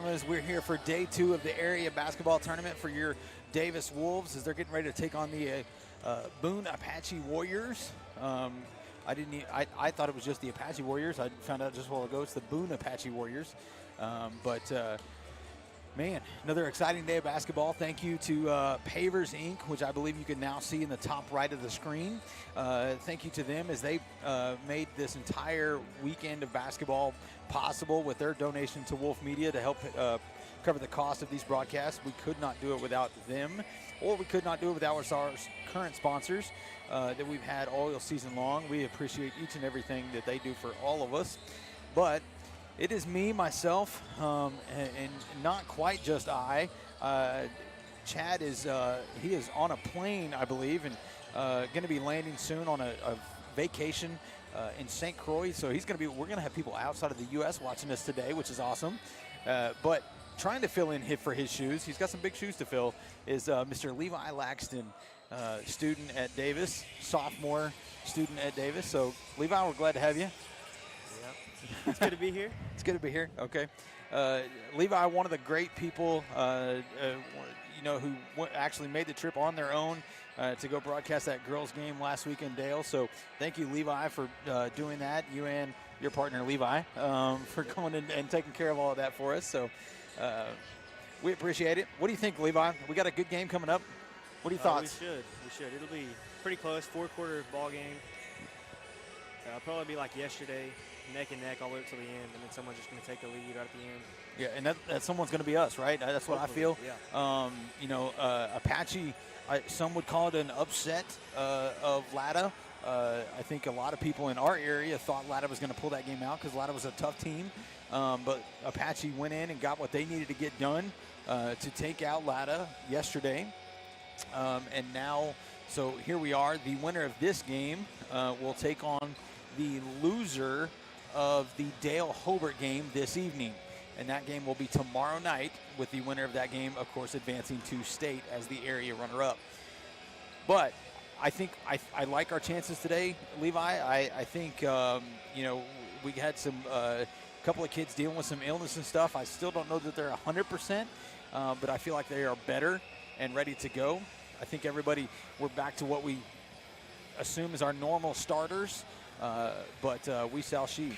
As we're here for day 2 of the area basketball tournament for your Davis Wolves as they're getting ready to take on the Boone Apache Warriors. I thought it was just the Apache Warriors. I found out just a while ago it's the Boone Apache Warriors. Man, another exciting day of basketball. Thank you to Pavers Inc., which I believe you can now see in the top right of the screen. Thank you to them as they made this entire weekend of basketball possible with their donation to Wolf Media to help cover the cost of these broadcasts. We could not do it without them, or we could not do it without our current sponsors that we've had all season long. We appreciate each and everything that they do for all of us. But it is me, myself, and not quite just I. Chad is he is on a plane, I believe, and going to be landing soon on a vacation in St. Croix. So we're going to have people outside of the U.S. watching us today, which is awesome. But trying to fill in for his shoes, he's got some big shoes to fill, is Mr. Levi Laxton, student at Davis, sophomore student at Davis. So, Levi, we're glad to have you. Yep. It's good to be here. It's good to be here. Okay. Levi, one of the great people, who actually made the trip on their own to go broadcast that girls' game last week in Dale. So thank you, Levi, for doing that. You and your partner, Levi, for going in and taking care of all of that for us. So we appreciate it. What do you think, Levi? We got a good game coming up. What are your thoughts? We should. It'll be pretty close, 4-quarter ball game. It'll probably be like yesterday, neck and neck all the way up to the end, and then someone's just going to take the lead right at the end. Yeah, and that someone's going to be us, right? That's what Hopefully, I feel. Yeah. Apache, some would call it an upset of Latta. I think a lot of people in our area thought Latta was going to pull that game out because Latta was a tough team. But Apache went in and got what they needed to get done to take out Latta yesterday. And now, so here we are. The winner of this game will take on the loser of the Dale Hobart game this evening. And that game will be tomorrow night, with the winner of that game, of course, advancing to state as the area runner-up. But I think I like our chances today, Levi. I think, we had some couple of kids dealing with some illness and stuff. I still don't know that they're 100%, but I feel like they are better and ready to go. I think we're back to what we assume is our normal starters. But we shall see.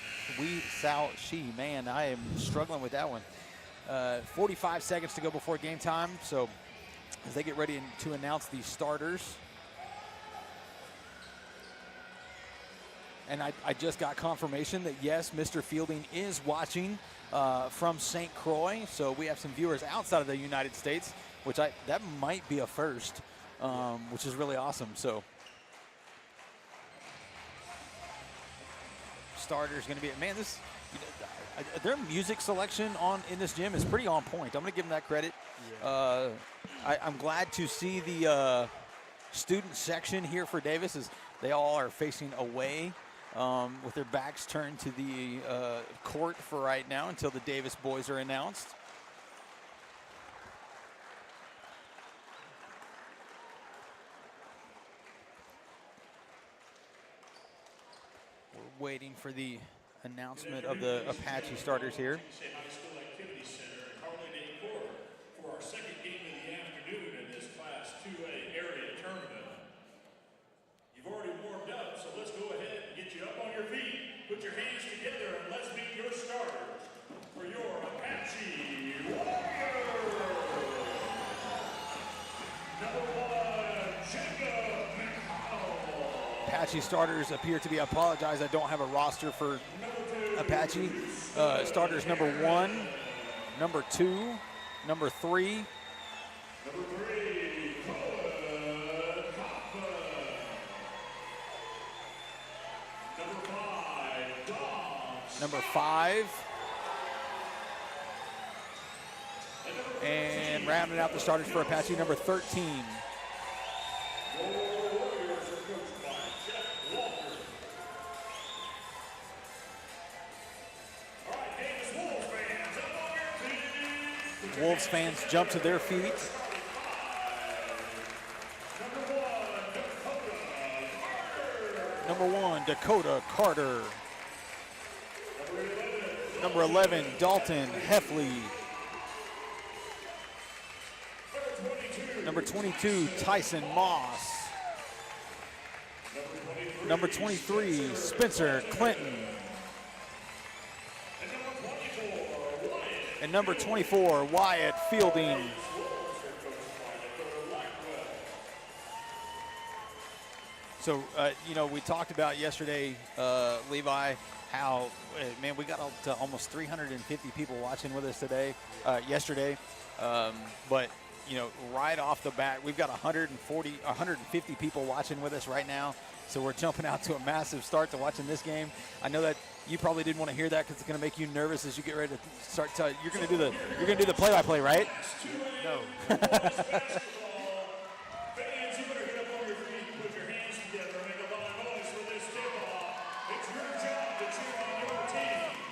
Man, I am struggling with that one. 45 seconds to go before game time. So as they get ready to announce the starters. And I just got confirmation that, yes, Mr. Fielding is watching from St. Croix. So we have some viewers outside of the United States, which that might be a first, which is really awesome. So starter is going to be, man, their music selection in this gym is pretty on point. I'm going to give them that credit. Yeah. I'm glad to see the student section here for Davis as they all are facing away with their backs turned to the court for right now until the Davis boys are announced. We're waiting for the announcement of the Apache starters here. High School Activity Center in Harley for our second game of the afternoon in this Class 2A area tournament. You've already warmed up, so let's go ahead and get you up on your feet. Put your hands together and let's meet your starters for your Apache Warriors. Number 1, Jacob McConnell. Apache starters appear to be, I apologize, I don't have a roster for Apache. Starters number 1, number 2, number 3. Number 3, Colin Kaufman. Number 5, Dom. Number 5. And rounding out the starters for Apache, number 13. Wolves fans jump to their feet. Number 1, Dakota Carter. Number 11, Dalton Heffley. Number 22, Tyson Moss. Number 23, Spencer Clinton. And number 24, Wyatt Fielding. So, you know, we talked about yesterday, Levi, how, man, we got up to almost 350 people watching with us yesterday. But, you know, right off the bat, we've got 150 people watching with us right now. So we're jumping out to a massive start to watching this game. I know that you probably didn't want to hear that because it's going to make you nervous as you get ready to start. You're going to do the play-by-play, right? No. Fans, you better get up on your feet and put your hands together and make a lot of noise for this tip-off. It's your job to cheer on your teams.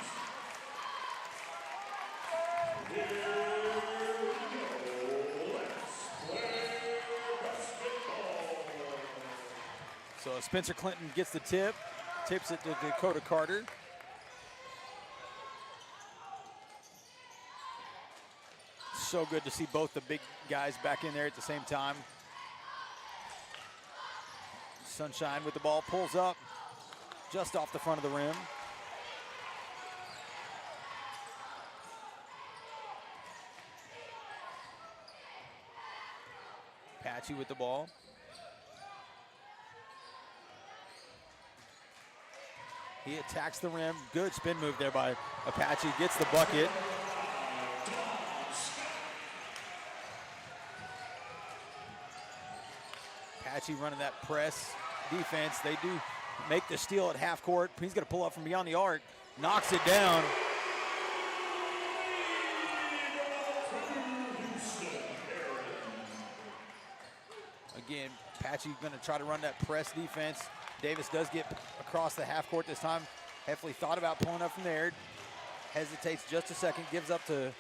Here we go. Let's play basketball. So Spencer Clinton gets the tip, tips it to Dakota Carter. So good to see both the big guys back in there at the same time. Sunshine with the ball, pulls up just off the front of the rim. Apache with the ball. He attacks the rim. Good spin move there by Apache. Gets the bucket. Apache running that press defense. They do make the steal at half court. He's going to pull up from beyond the arc. Knocks it down. Again, Apache going to try to run that press defense. Davis does get across the half court this time. Heffley thought about pulling up from there. Hesitates just a second, gives up to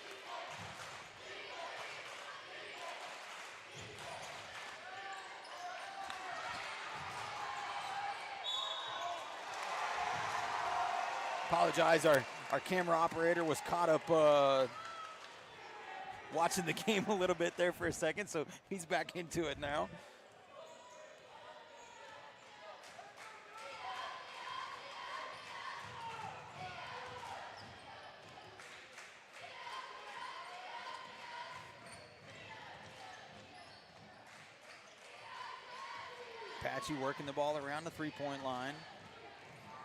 apologize, our camera operator was caught up watching the game a little bit there for a second, so he's back into it now. Apache working the ball around the three-point line.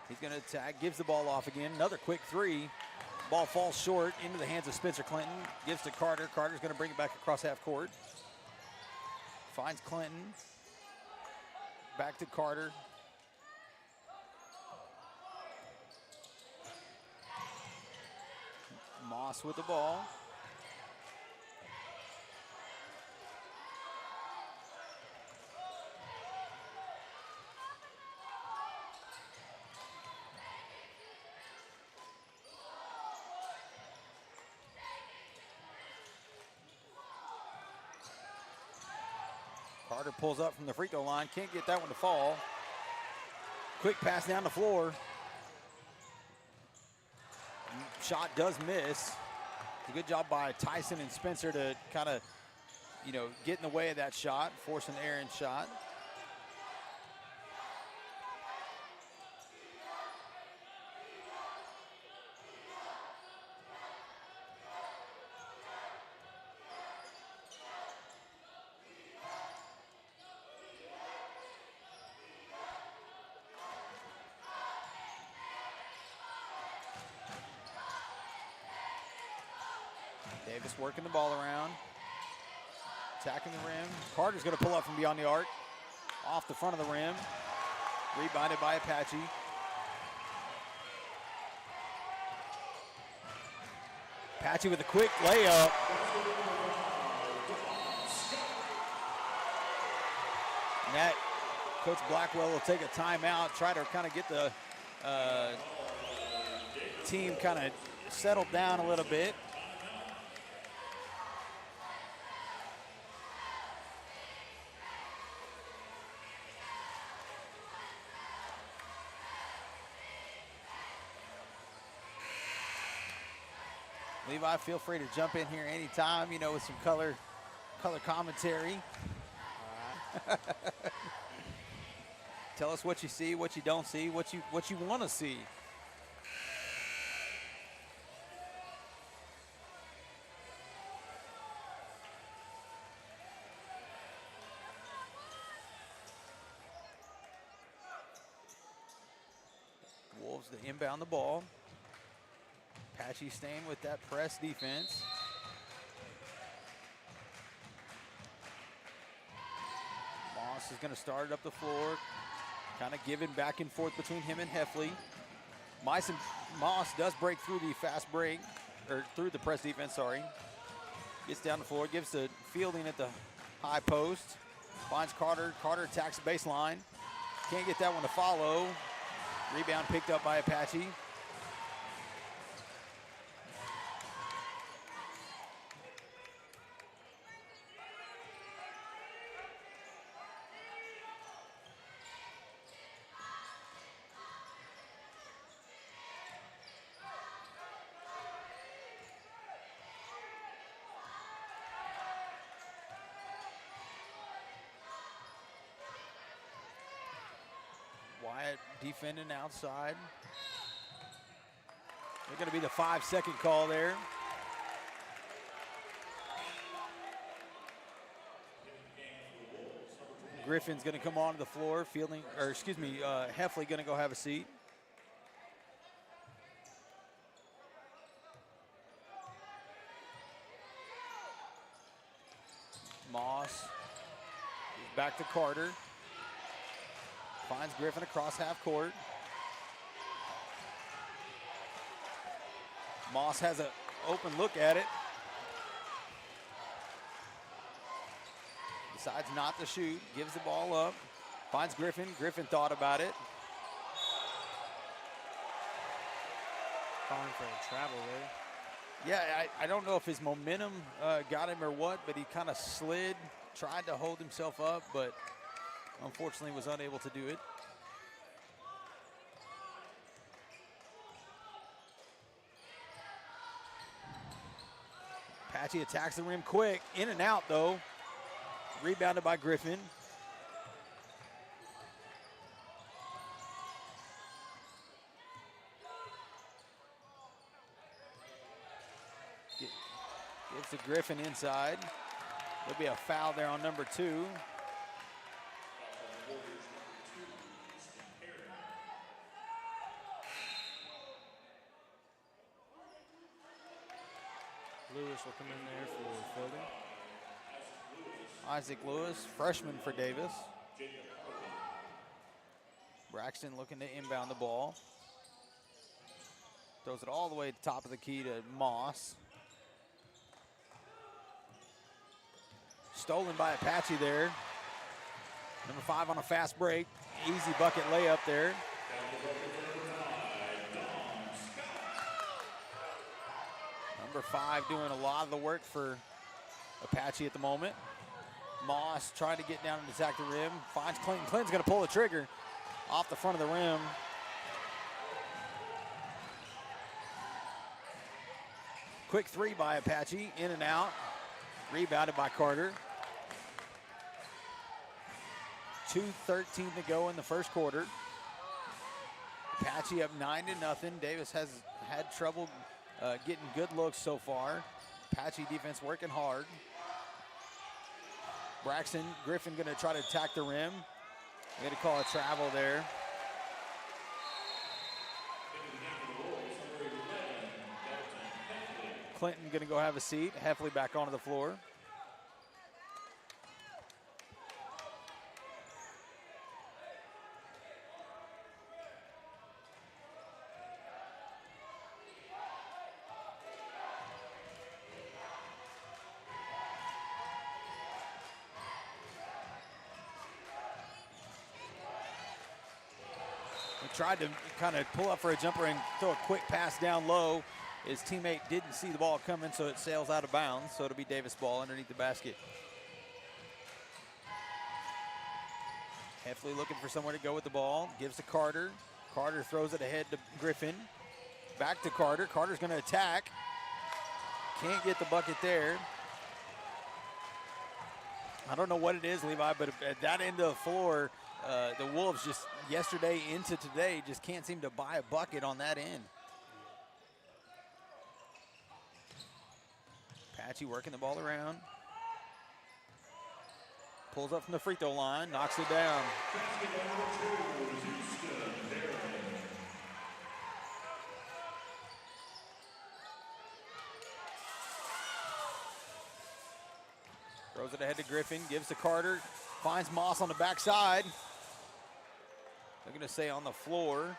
He's going to attack, gives the ball off again. Another quick three. Ball falls short into the hands of Spencer Clinton. Gives to Carter. Carter's going to bring it back across half court. Finds Clinton. Back to Carter. Moss with the ball. Carter pulls up from the free throw line. Can't get that one to fall. Quick pass down the floor. Shot does miss. A good job by Tyson and Spencer to kind of, you know, get in the way of that shot, force an errant shot. Davis working the ball around, attacking the rim. Carter's going to pull up from beyond the arc, off the front of the rim, rebounded by Apache. Apache with a quick layup. And that, Coach Blackwell will take a timeout, try to kind of get the team kind of settled down a little bit. Levi, feel free to jump in here anytime, you know, with some color color commentary. Tell us what you see, what you don't see, what you want to see. Wolves to inbound the ball. Apache staying with that press defense. Moss is going to start it up the floor. Kind of giving back and forth between him and Heffley. Moss does break through the fast break, or through the press defense, sorry. Gets down the floor, gives the fielding at the high post. Finds Carter. Carter attacks the baseline. Can't get that one to follow. Rebound picked up by Apache. Wyatt defending outside. They're going to be the 5-second call there. Griffin's going to come onto the floor, Heffley going to go have a seat. Moss is back to Carter. Finds Griffin across half court. Moss has an open look at it. Decides not to shoot, gives the ball up. Finds Griffin. Griffin thought about it. Calling for a travel there. Yeah, I don't know if his momentum got him or what, but he kind of slid, tried to hold himself up, but unfortunately was unable to do it. Apache attacks the rim quick. In and out, though. Rebounded by Griffin. Gives to Griffin inside. There'll be a foul there on number 2. Lewis will come in there for fielding. Isaac Lewis, freshman for Davis. Braxton looking to inbound the ball. Throws it all the way to the top of the key to Moss. Stolen by Apache there. Number 5 on a fast break. Easy bucket layup there. Number 5 doing a lot of the work for Apache at the moment. Moss trying to get down and attack the rim. Finds Clinton. Clinton's going to pull the trigger off the front of the rim. Quick 3 by Apache. In and out. Rebounded by Carter. 2:13 to go in the first quarter. Apache up 9-0. Davis has had trouble getting good looks so far. Apache defense working hard. Braxton, Griffin going to try to attack the rim. They're going to call a travel there. Clinton going to go have a seat. Heffley back onto the floor. Tried to kind of pull up for a jumper and throw a quick pass down low. His teammate didn't see the ball coming, so it sails out of bounds. So it'll be Davis ball underneath the basket. Heffley looking for somewhere to go with the ball. Gives to Carter. Carter throws it ahead to Griffin. Back to Carter. Carter's going to attack. Can't get the bucket there. I don't know what it is, Levi, but at that end of the floor, the Wolves just yesterday into today just can't seem to buy a bucket on that end. Apache working the ball around. Pulls up from the free throw line, knocks it down. Throws it ahead to Griffin, gives to Carter, finds Moss on the backside. They're going to say on the floor.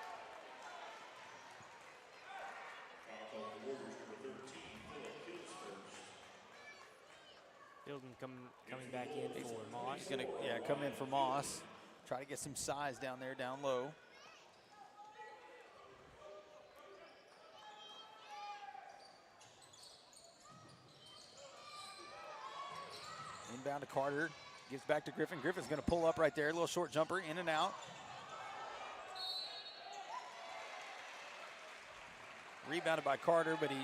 Hilton coming back in for Moss. He's going to come in for Moss. Try to get some size down there, down low. Inbound to Carter, gives back to Griffin. Griffin's going to pull up right there, a little short jumper, in and out. Rebounded by Carter, but he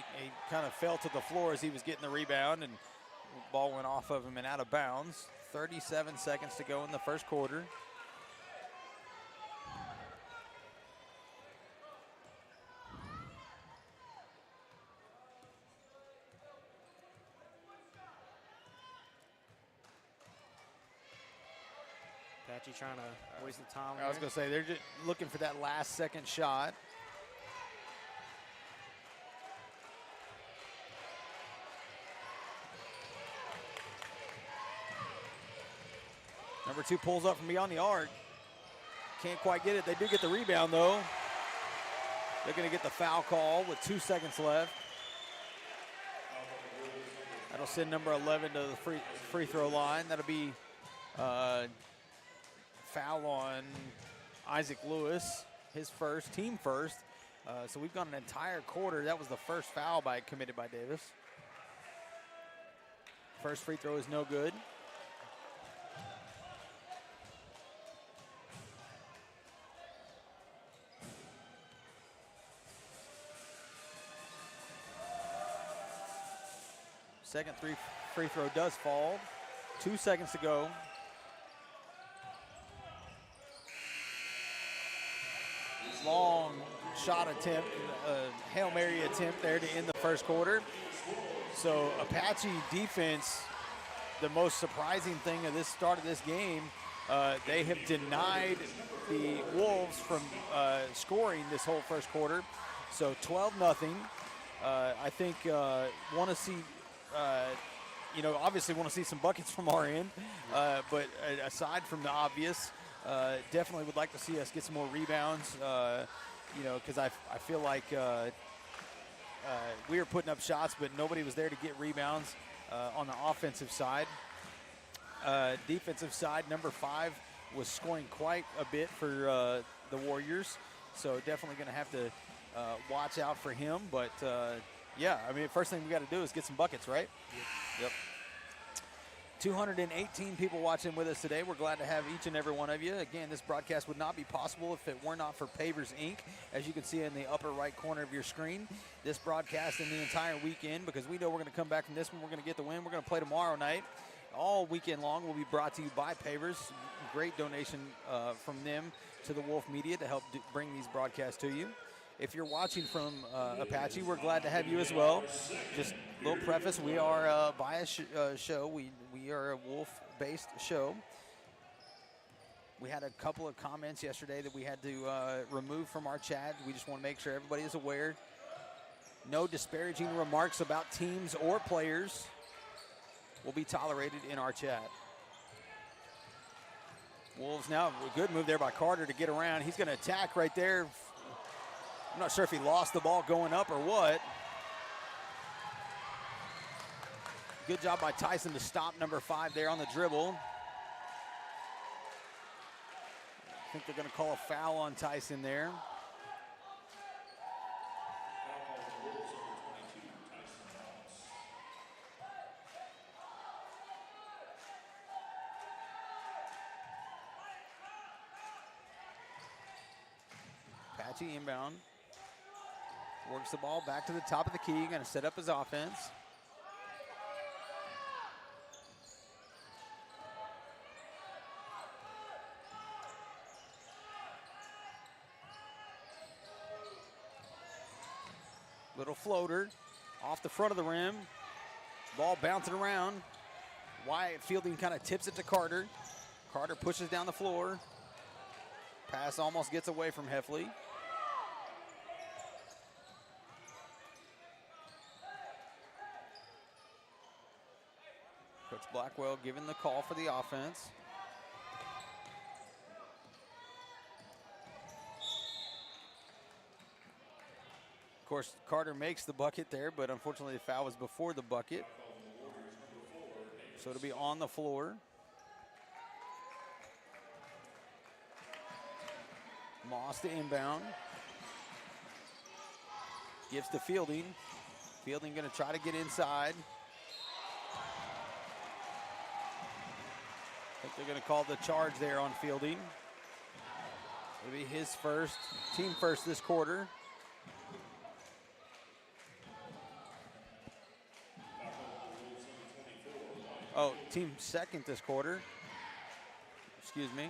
kind of fell to the floor as he was getting the rebound, and the ball went off of him and out of bounds. 37 seconds to go in the first quarter. Apache trying to waste the time. I was going to say, they're just looking for that last second shot. Number 2 pulls up from beyond the arc. Can't quite get it. They do get the rebound, though. They're going to get the foul call with 2 seconds left. That'll send number 11 to the free throw line. That'll be foul on Isaac Lewis, his first, team first. So we've gone an entire quarter. That was the first foul committed by Davis. First free throw is no good. Second free throw does fall. 2 seconds to go. Long shot attempt, Hail Mary attempt there to end the first quarter. So Apache defense, the most surprising thing of this start of this game, they have denied the Wolves from scoring this whole first quarter. So 12-0. I think want to see, obviously want to see some buckets from our end, but aside from the obvious, definitely would like to see us get some more rebounds, because I feel like we were putting up shots, but nobody was there to get rebounds on the offensive side. Defensive side, number 5 was scoring quite a bit for the Warriors, so definitely going to have to watch out for him. But, first thing we got to do is get some buckets, right? Yep. 218 people watching with us today. We're glad to have each and every one of you. Again, this broadcast would not be possible if it were not for Pavers Inc., as you can see in the upper right corner of your screen. This broadcast and the entire weekend, because we know we're going to come back from this one, we're going to get the win. We're going to play tomorrow night. All weekend long will be brought to you by Pavers. Great donation from them to the Wolf Media to help bring these broadcasts to you. If you're watching from Apache, we're glad to have you as well. Just a little preface, we are a bias show. We are a Wolf-based show. We had a couple of comments yesterday that we had to remove from our chat. We just want to make sure everybody is aware. No disparaging remarks about teams or players will be tolerated in our chat. Wolves now, a good move there by Carter to get around. He's going to attack right there. I'm not sure if he lost the ball going up or what. Good job by Tyson to stop number 5 there on the dribble. I think they're going to call a foul on Tyson there. Apache inbound. Works the ball back to the top of the key. Going to set up his offense. Little floater off the front of the rim. Ball bouncing around. Wyatt Fielding kind of tips it to Carter. Carter pushes down the floor. Pass almost gets away from Heffley. Coach Blackwell giving the call for the offense. Of course, Carter makes the bucket there, but unfortunately the foul was before the bucket. So it'll be on the floor. Moss to inbound. Gives to Fielding. Fielding going to try to get inside. I think they're going to call the charge there on Fielding. It'll be his first, team first this quarter. Oh, team second this quarter. Excuse me.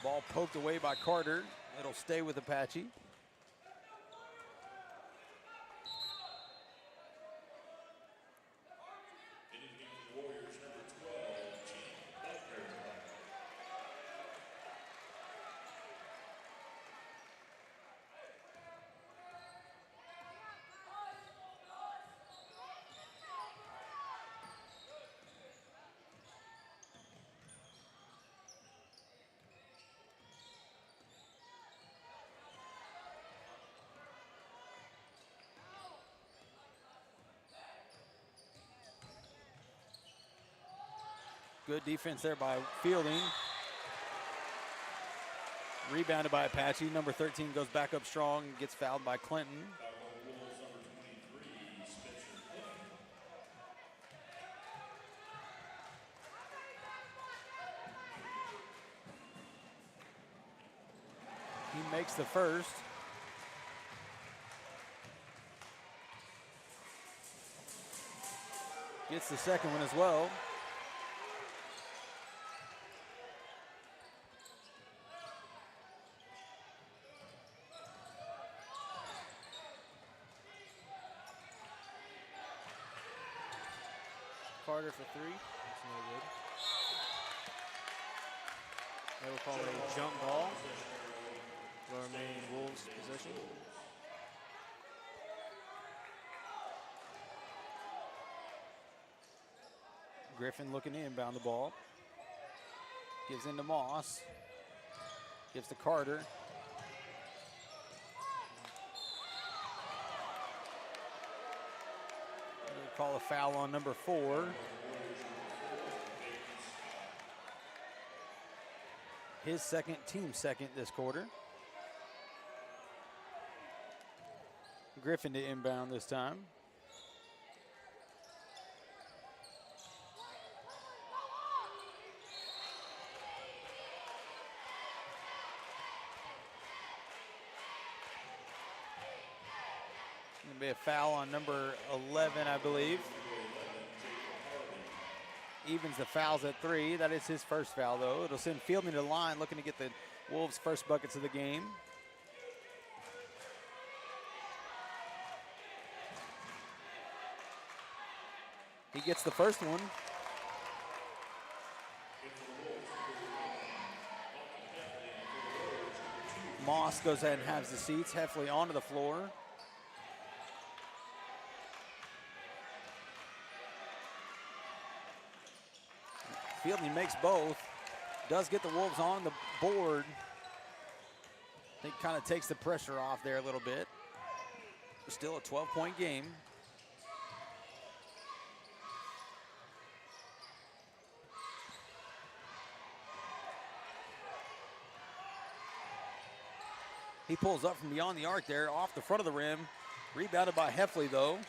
Ball poked away by Carter. It'll stay with Apache. Good defense there by Fielding. Rebounded by Apache. Number 13 goes back up strong, gets fouled by Clinton. He makes the first. Gets the second one as well. Carter for three. That's no good. They will call a jump ball. Will remain Wolves possession. Griffin looking to inbound the ball. Gives into Moss. Gives to Carter. Call a foul on number 4. His second, team second this quarter. Griffin to inbound this time. Be a foul on number 11, I believe. Evens the fouls at 3. That is his first foul, though. It'll send Fielding to the line, looking to get the Wolves' first buckets of the game. He gets the first one. Moss goes ahead and has the seats. Heffley onto the floor. Fielding makes both. Does get the Wolves on the board. I think kind of takes the pressure off there a little bit. Still a 12-point game. He pulls up from beyond the arc there, off the front of the rim. Rebounded by Heffley, though.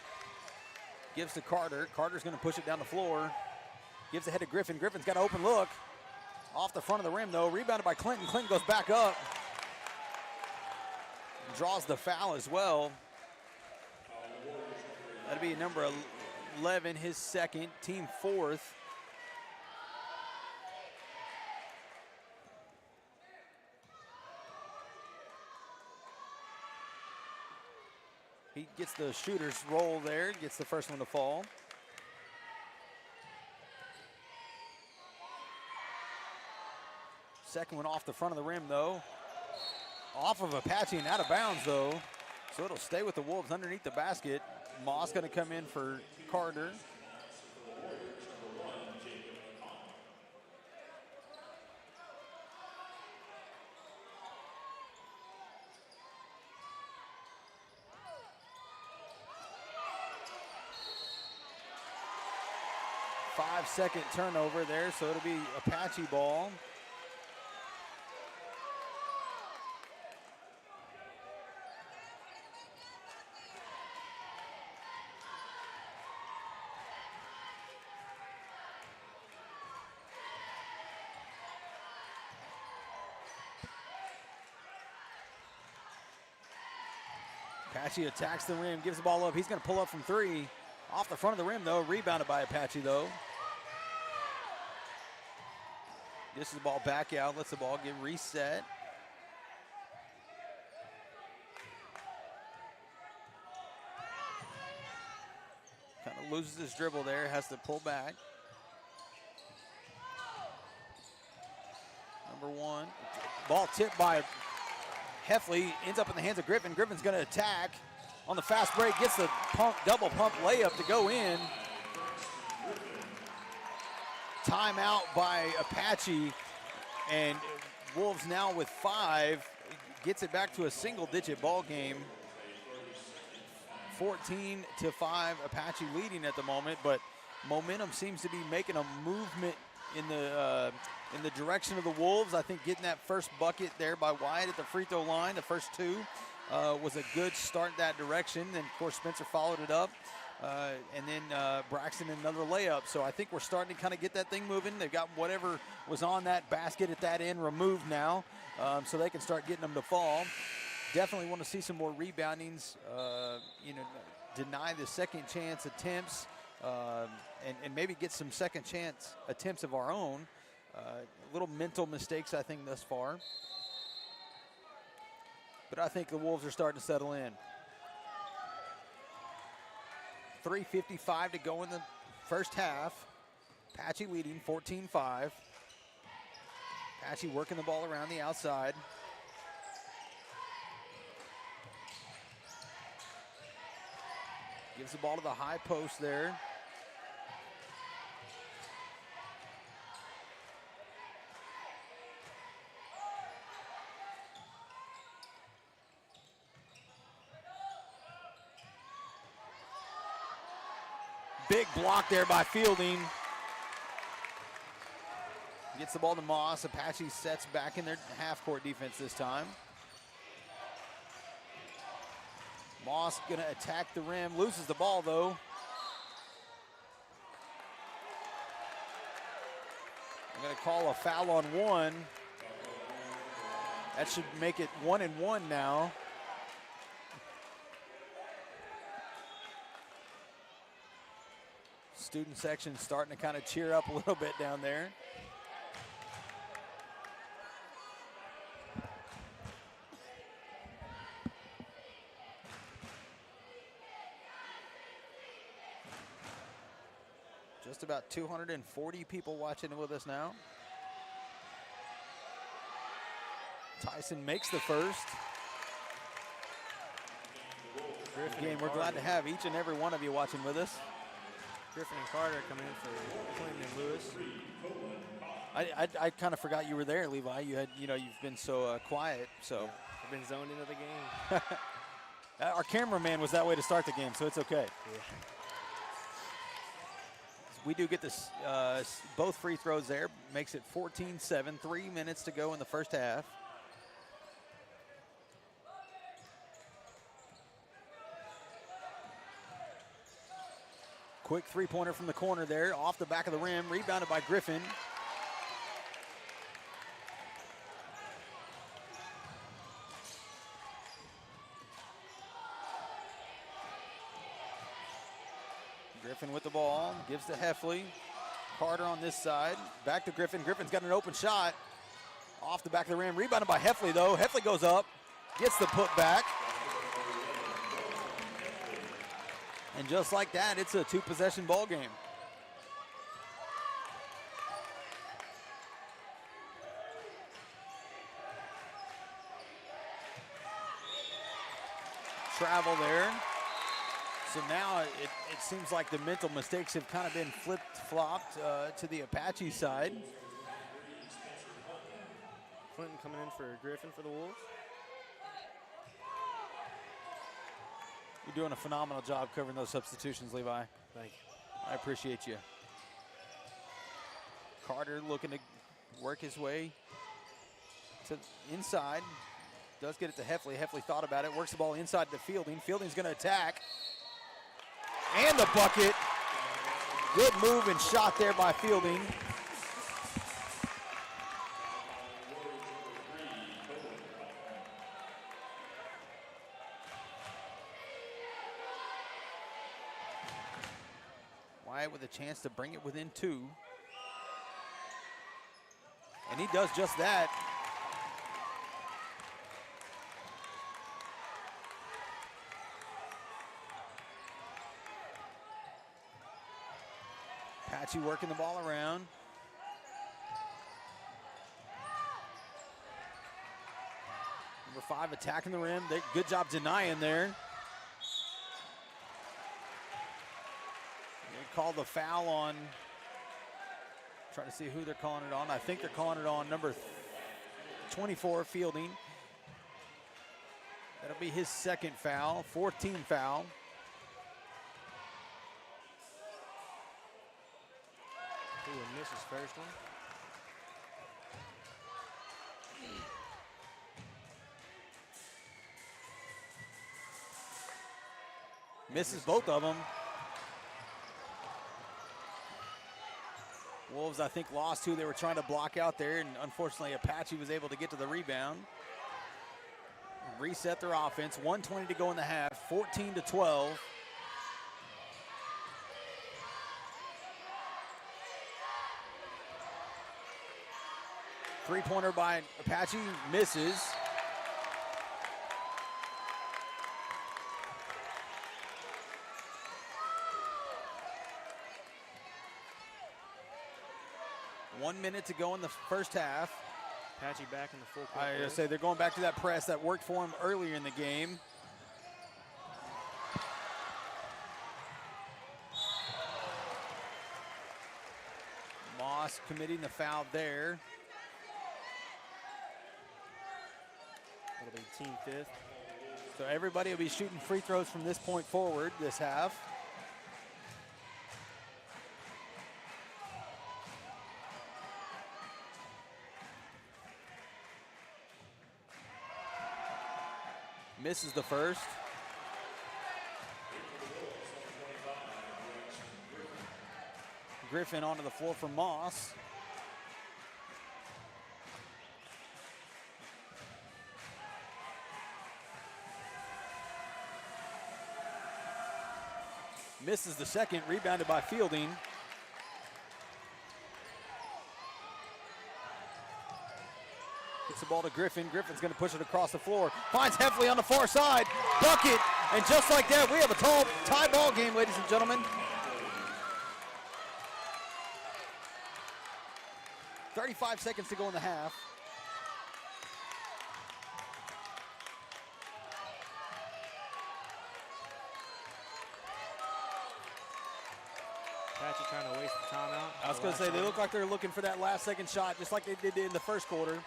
Gives to Carter. Carter's going to push it down the floor. Gives ahead to Griffin. Griffin's got an open look. Off the front of the rim, though. Rebounded by Clinton. Clinton goes back up. Draws the foul as well. That'll be number 11, his second, team fourth. He gets the shooter's roll there, gets the first one to fall. Second one off the front of the rim, though. Off of Apache and out of bounds, though. So it'll stay with the Wolves underneath the basket. Moss going to come in for Carter. Five-second turnover there, so it'll be Apache ball. Apache attacks the rim, gives the ball up. He's going to pull up from three. Off the front of the rim, though. Rebounded by Apache, though. Gets the ball back out, lets the ball get reset. Kind of loses his dribble there, has to pull back. Number one. Ball tipped by Heffley, ends up in the hands of Griffin. Griffin's going to attack on the fast break, gets the double pump layup to go in. Timeout by Apache, and Wolves now with 5, gets it back to a single-digit ball game. 14-5, Apache leading at the moment, but momentum seems to be making a movement in the direction of the Wolves. I think getting that first bucket there by Wyatt at the free throw line, the first two, was a good start that direction. And of course, Spencer followed it up. And then Braxton another layup. So I think we're starting to kind of get that thing moving. They've got whatever was on that basket at that end removed now, so they can start getting them to fall. Definitely want to see some more reboundings, deny the second chance attempts, and maybe get some second chance attempts of our own. Little mental mistakes, I think, thus far. But I think the Wolves are starting to settle in. 3:55 to go in the first half. Apache leading 14-5. Apache working the ball around the outside. Gives the ball to the high post there. Big block there by Fielding. Gets the ball to Moss. Apache sets back in their half-court defense this time. Moss gonna attack the rim, loses the ball though. I'm gonna call a foul on one. That should make it 1-1 now. Student section starting to kind of cheer up a little bit down there. Just about 240 people watching with us now. Tyson makes the first. Again, we're glad to have each and every one of you watching with us. Griffin and Carter come in for Clinton and Lewis. I kind of forgot you were there, Levi. You've been so quiet. So I've been zoned into the game. Our cameraman was that way to start the game, so it's okay. Yeah. We do get this both free throws there. Makes it 14-7. 3 minutes to go in the first half. Quick three-pointer from the corner there, off the back of the rim, rebounded by Griffin. Griffin with the ball, gives to Heffley. Carter on this side, back to Griffin. Griffin's got an open shot. Off the back of the rim, rebounded by Heffley though. Heffley goes up, gets the put back. And just like that, it's a 2-possession ball game. Travel there. So now it seems like the mental mistakes have kind of been flip-flopped to the Apache side. Clinton coming in for Griffin for the Wolves. You're doing a phenomenal job covering those substitutions, Levi. Thank you. I appreciate you. Carter looking to work his way to inside. Does get it to Heffley. Heffley thought about it. Works the ball inside to Fielding. Fielding's going to attack. And the bucket. Good move and shot there by Fielding. Wyatt with a chance to bring it within 2. And he does just that. Apache working the ball around. Number 5 attacking the rim. Good job denying there. They call the foul on, try to see who they're calling it on. I think they're calling it on number 24, Fielding. That'll be his second foul, 14 foul. Who will miss his first one? Misses both of them. Wolves, I think, lost who they were trying to block out there, and unfortunately Apache was able to get to the rebound. Reset their offense, 1:20 to go in the half, 14-12. Three-pointer by Apache, misses. One minute to go in the first half. Apache back in the full court. I say they're going back to that press that worked for him earlier in the game. Moss committing the foul there. It'll be team 5th. So everybody will be shooting free throws from this point forward this half. Misses the first. Griffin onto the floor for Moss. Misses the second, rebounded by Fielding. Gets the ball to Griffin. Griffin's going to push it across the floor. Finds Heffley on the far side. Bucket. And just like that, we have a tie ball game, ladies and gentlemen. 35 seconds to go in the half. Apache trying to waste the timeout. I was going to say, they look like they're looking for that last second shot, just like they did in the first quarter.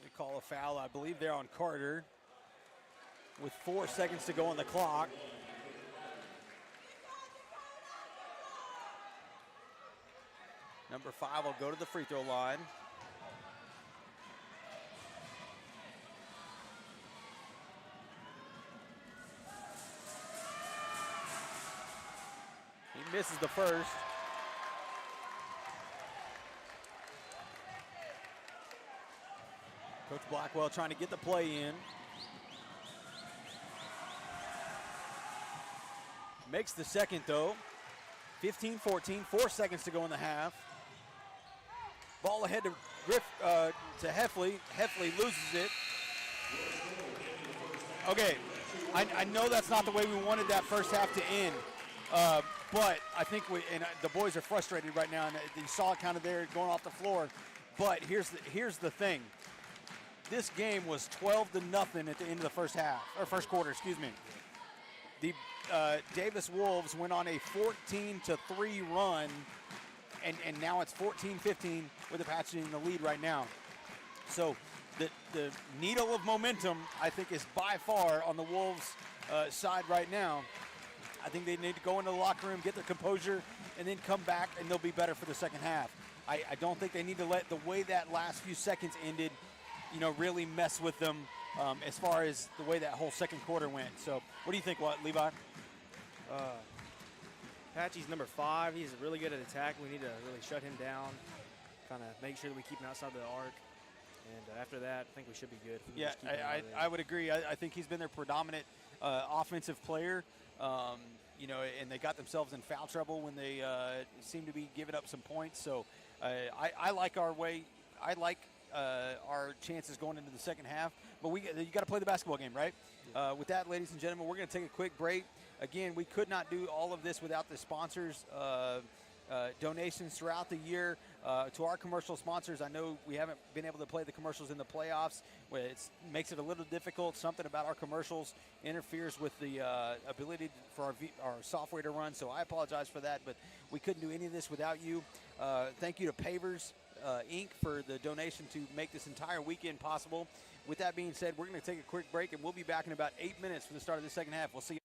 They call a foul, I believe they're on Carter, with 4 seconds to go on the clock. Number 5 will go to the free throw line. He misses the first. Coach Blackwell trying to get the play in. Makes the second, though. 15-14, 4 seconds to go in the half. Ball ahead to to Heffley. Heffley loses it. Okay, I know that's not the way we wanted that first half to end, but I think the boys are frustrated right now, and you saw it kind of there going off the floor. But here's the thing. This game was 12-0 at the end of the first quarter, excuse me. The Davis Wolves went on a 14-3 run, and now it's 14-15 with Apache in the lead right now. So the needle of momentum, I think, is by far on the Wolves' side right now. I think they need to go into the locker room, get their composure, and then come back, and they'll be better for the second half. I don't think they need to let the way that last few seconds ended, really mess with them as far as the way that whole second quarter went. So what do you think, Levi? Apache's number 5. He's really good at attack. We need to really shut him down, kind of make sure that we keep him outside the arc. And after that, I think we should be good. Yeah, I would agree. I think he's been their predominant offensive player. And they got themselves in foul trouble when they seem to be giving up some points. So I like our way. I like our chances going into the second half. But you got to play the basketball game, right? With that, ladies and gentlemen, we're going to take a quick break. Again, we could not do all of this without the sponsors. Donations throughout the year to our commercial sponsors. I know we haven't been able to play the commercials in the playoffs. It makes it a little difficult. Something about our commercials interferes with the ability for our software to run, so I apologize for that, but we couldn't do any of this without you. Thank you to Pavers Inc. for the donation to make this entire weekend possible. With that being said, we're going to take a quick break, and we'll be back in about 8 minutes for the start of the second half. We'll see you.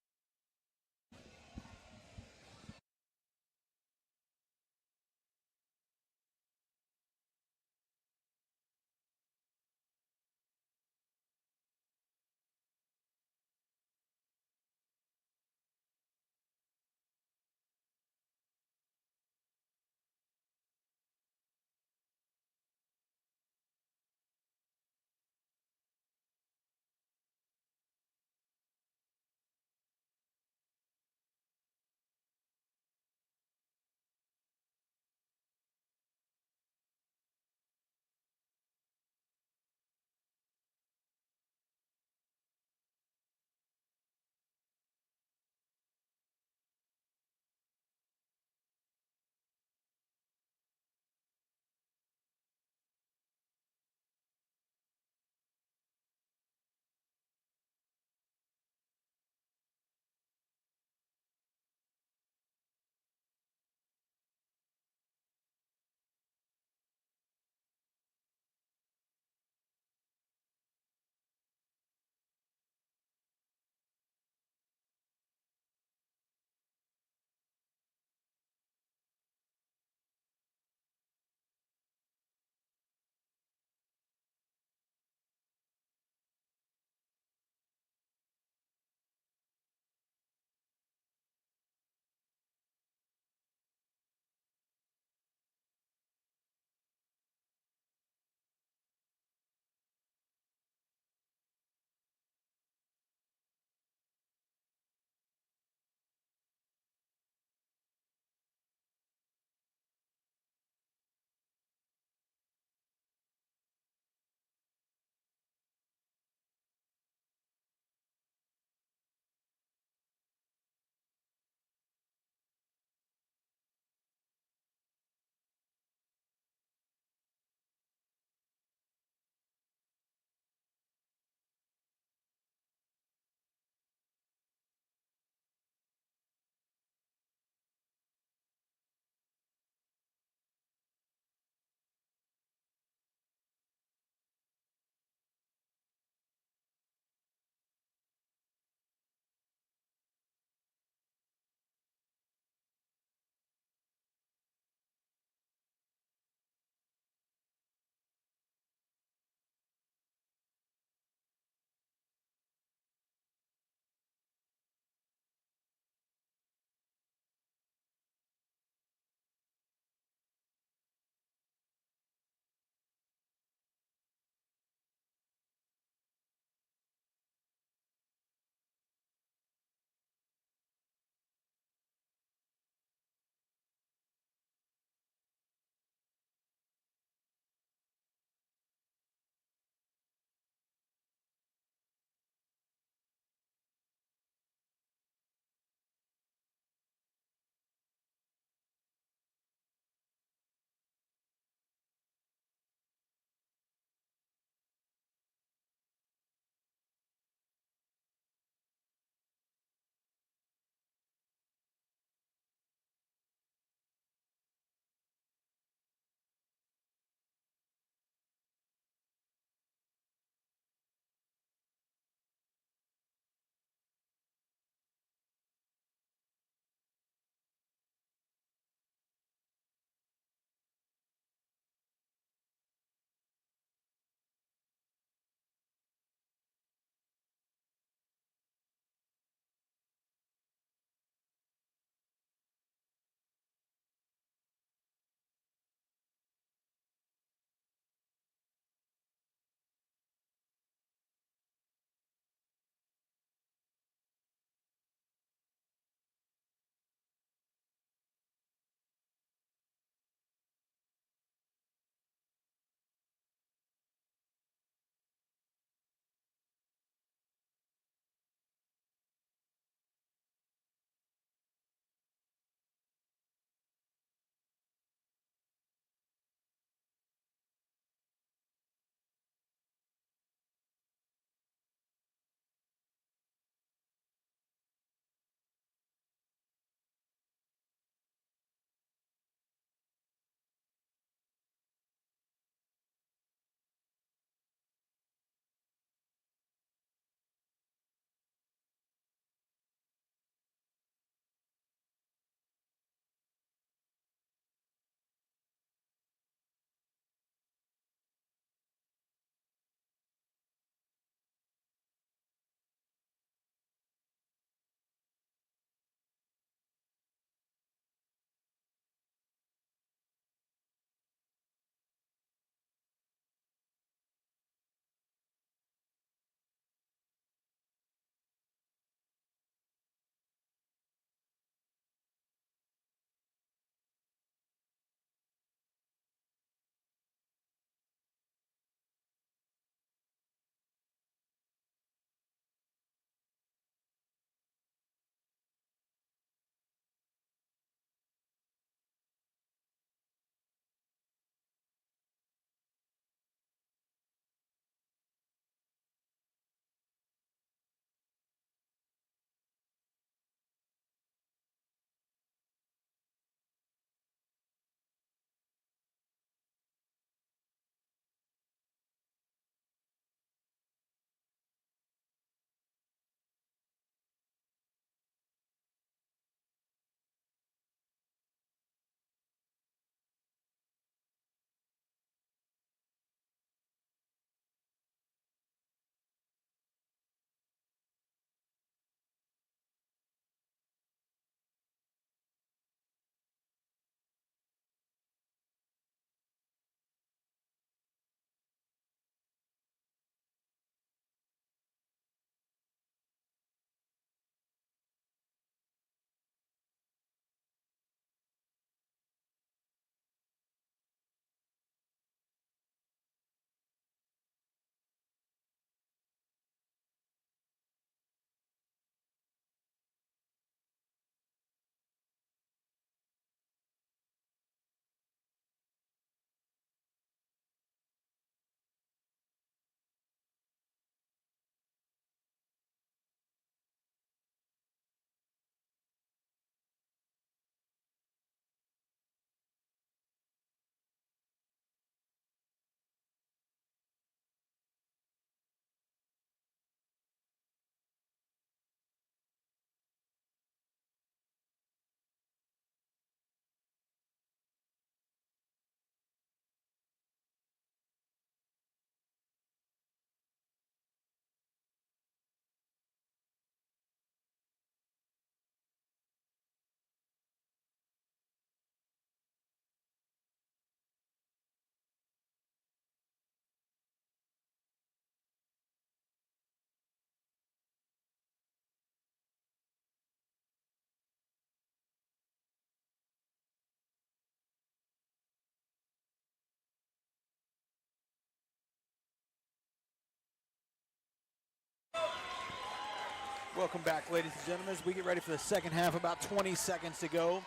Welcome back, ladies and gentlemen, as we get ready for the second half. About 20 seconds to go.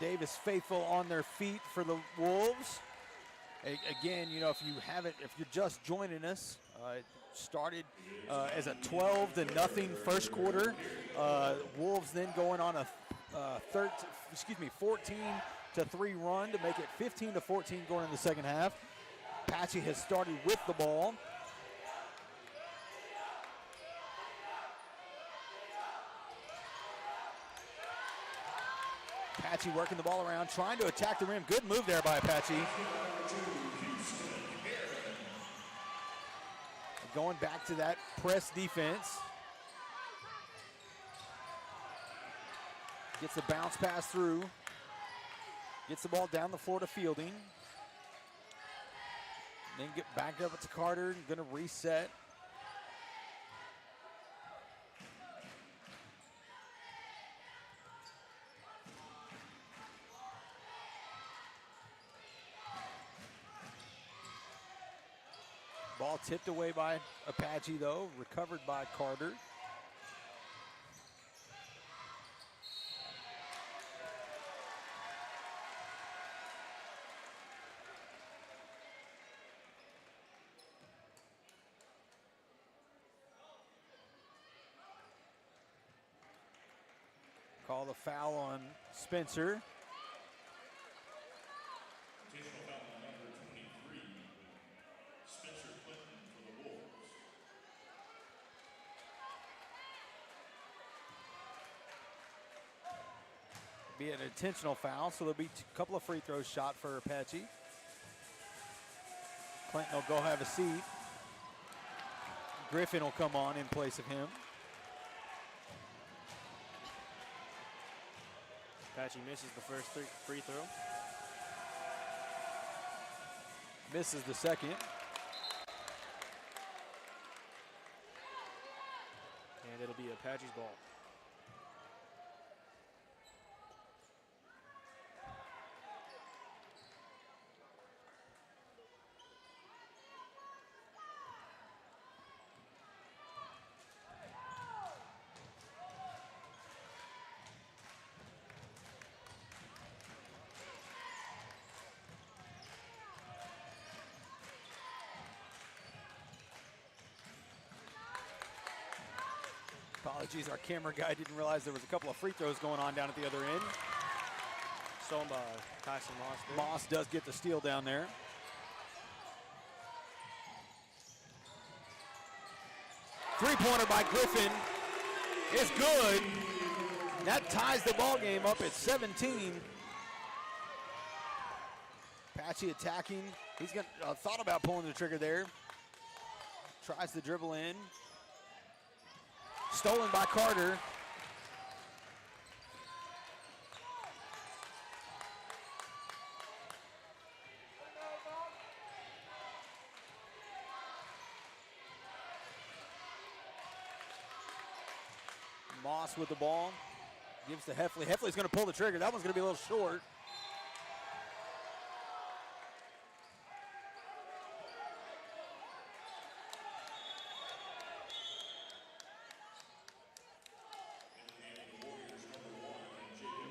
Davis faithful on their feet for the Wolves. Again, you know, if you're just joining us, it started as a 12-0 first quarter. Wolves then going on a 14-3 run to make it 15-14 going in the second half. Apache has started with the ball. Apache working the ball around, trying to attack the rim. Good move there by Apache. Going back to that press defense. Gets the bounce pass through. Gets the ball down the floor to Fielding. Then get back up to Carter, gonna reset. Ball tipped away by Apache though, recovered by Carter. Call the foul on Spencer. Be an intentional foul, so there'll be a couple of free throws shot for Apache. Clinton will go have a seat. Griffin will come on in place of him. Apache misses the first free throw. Misses the second. And it'll be Apache's ball. Apologies, our camera guy didn't realize there was a couple of free throws going on down at the other end. Stolen by Tyson Moss. Moss does get the steal down there. Three-pointer by Griffin is good. That ties the ball game up at 17. Apache attacking. He's got thought about pulling the trigger there. Tries to dribble in. Stolen by Carter. Moss with the ball. Gives to Heffley. Heffley's going to pull the trigger. That one's going to be a little short.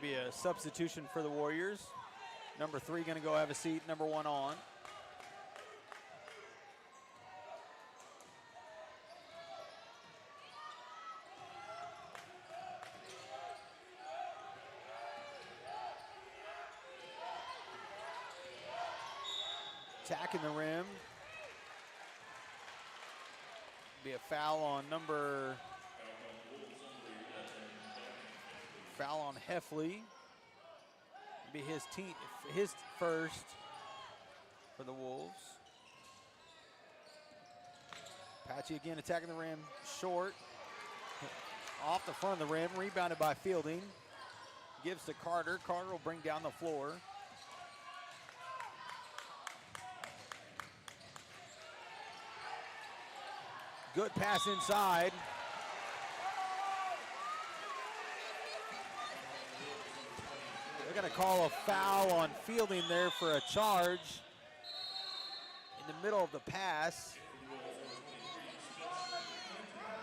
Be a substitution for the Warriors. Number 3 going to go have a seat. Number 1 on. Attacking the rim. Be a foul on foul on Heffley. Be his first for the Wolves. Apache again attacking the rim, short. Off the front of the rim, rebounded by Fielding. Gives to Carter. Carter will bring down the floor. Good pass inside. They're going to call a foul on Fielding there for a charge in the middle of the pass.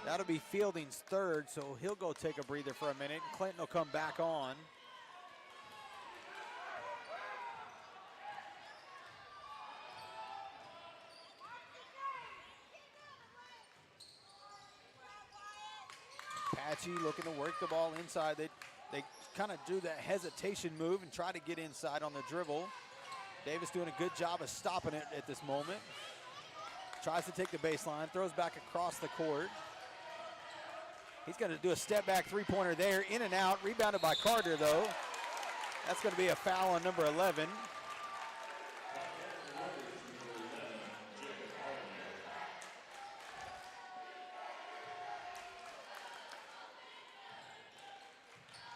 That'll be Fielding's third, so he'll go take a breather for a minute. Clinton will come back on. Apache looking to work the ball inside. They kind of do that hesitation move and try to get inside on the dribble. Davis doing a good job of stopping it at this moment. Tries to take the baseline, throws back across the court. He's going to do a step back three-pointer there, in and out, rebounded by Carter though. That's going to be a foul on number 11.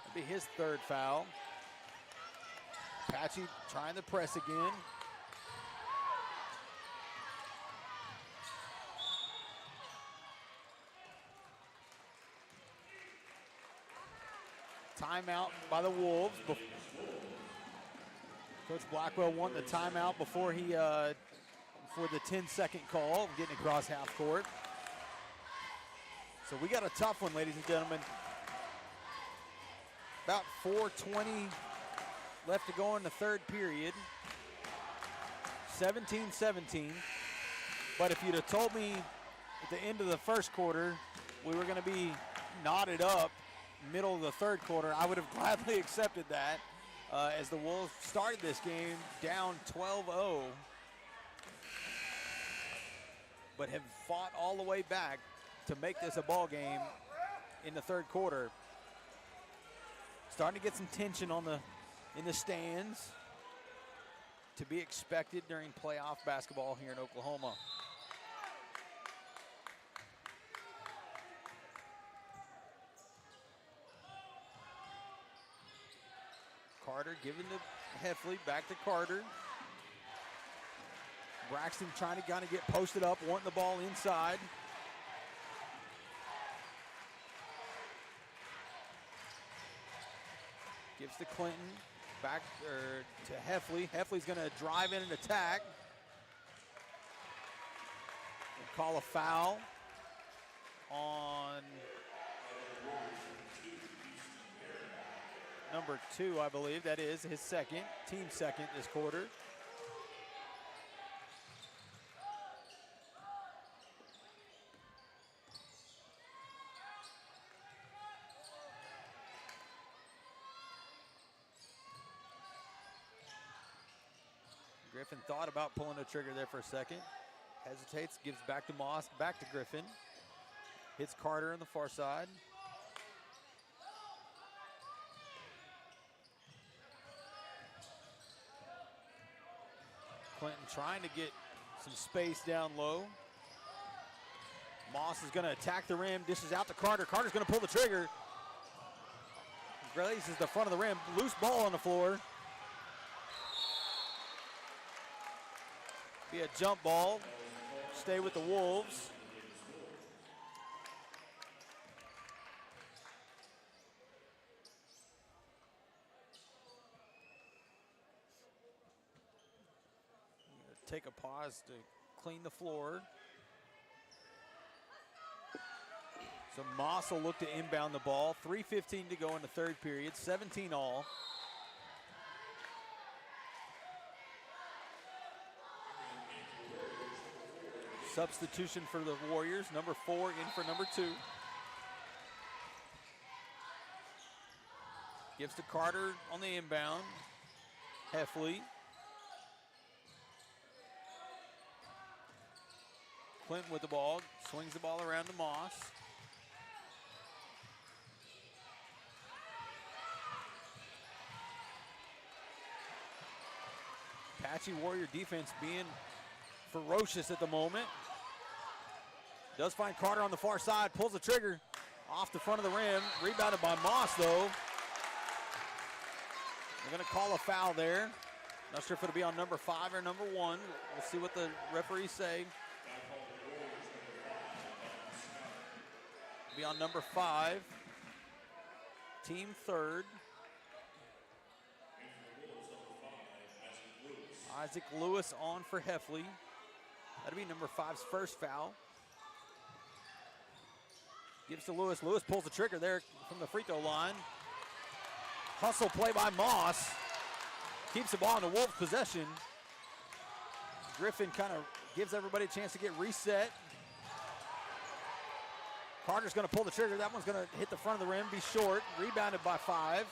That'll be his third foul. Apache trying to press again. Timeout by the Wolves. Coach Blackwell wanting the timeout before he for the 10-second call, getting across half court. So we got a tough one, ladies and gentlemen. About 4:20 left to go in the third period. 17-17. But if you'd have told me at the end of the first quarter we were going to be knotted up middle of the third quarter, I would have gladly accepted that as the Wolves started this game down 12-0, but have fought all the way back to make this a ball game in the third quarter. Starting to get some tension in the stands, to be expected during playoff basketball here in Oklahoma. Carter giving to Heffley, back to Carter. Braxton trying to kind of get posted up, wanting the ball inside. Gives to Clinton, back to Heffley. Heffley's going to drive in and attack. We'll call a foul on number 2, I believe. That is his second, team second this quarter. Griffin thought about pulling the trigger there for a second. Hesitates, gives back to Moss, back to Griffin. Hits Carter on the far side. Clinton trying to get some space down low. Moss is going to attack the rim, dishes out to Carter. Carter's going to pull the trigger. Grazes the front of the rim, loose ball on the floor. Be a jump ball, stay with the Wolves. Take a pause to clean the floor. So Moss will look to inbound the ball. 3:15 to go in the third period, 17 all. Substitution for the Warriors, number 4 in for number 2. Gives to Carter on the inbound. Heffley. Clinton with the ball, swings the ball around to Moss. Apache Warrior defense being ferocious at the moment. Does find Carter on the far side, pulls the trigger off the front of the rim. Rebounded by Moss though. They're gonna call a foul there. Not sure if it'll be on number 5 or number 1. We'll see what the referees say. Be on number 5, team third. Isaac Lewis on for Heffley. That'll be number 5's first foul. Gives to Lewis. Lewis pulls the trigger there from the free throw line. Hustle play by Moss. Keeps the ball in the Wolves' possession. Griffin kind of gives everybody a chance to get reset. Carter's going to pull the trigger. That one's going to hit the front of the rim, be short. Rebounded by 5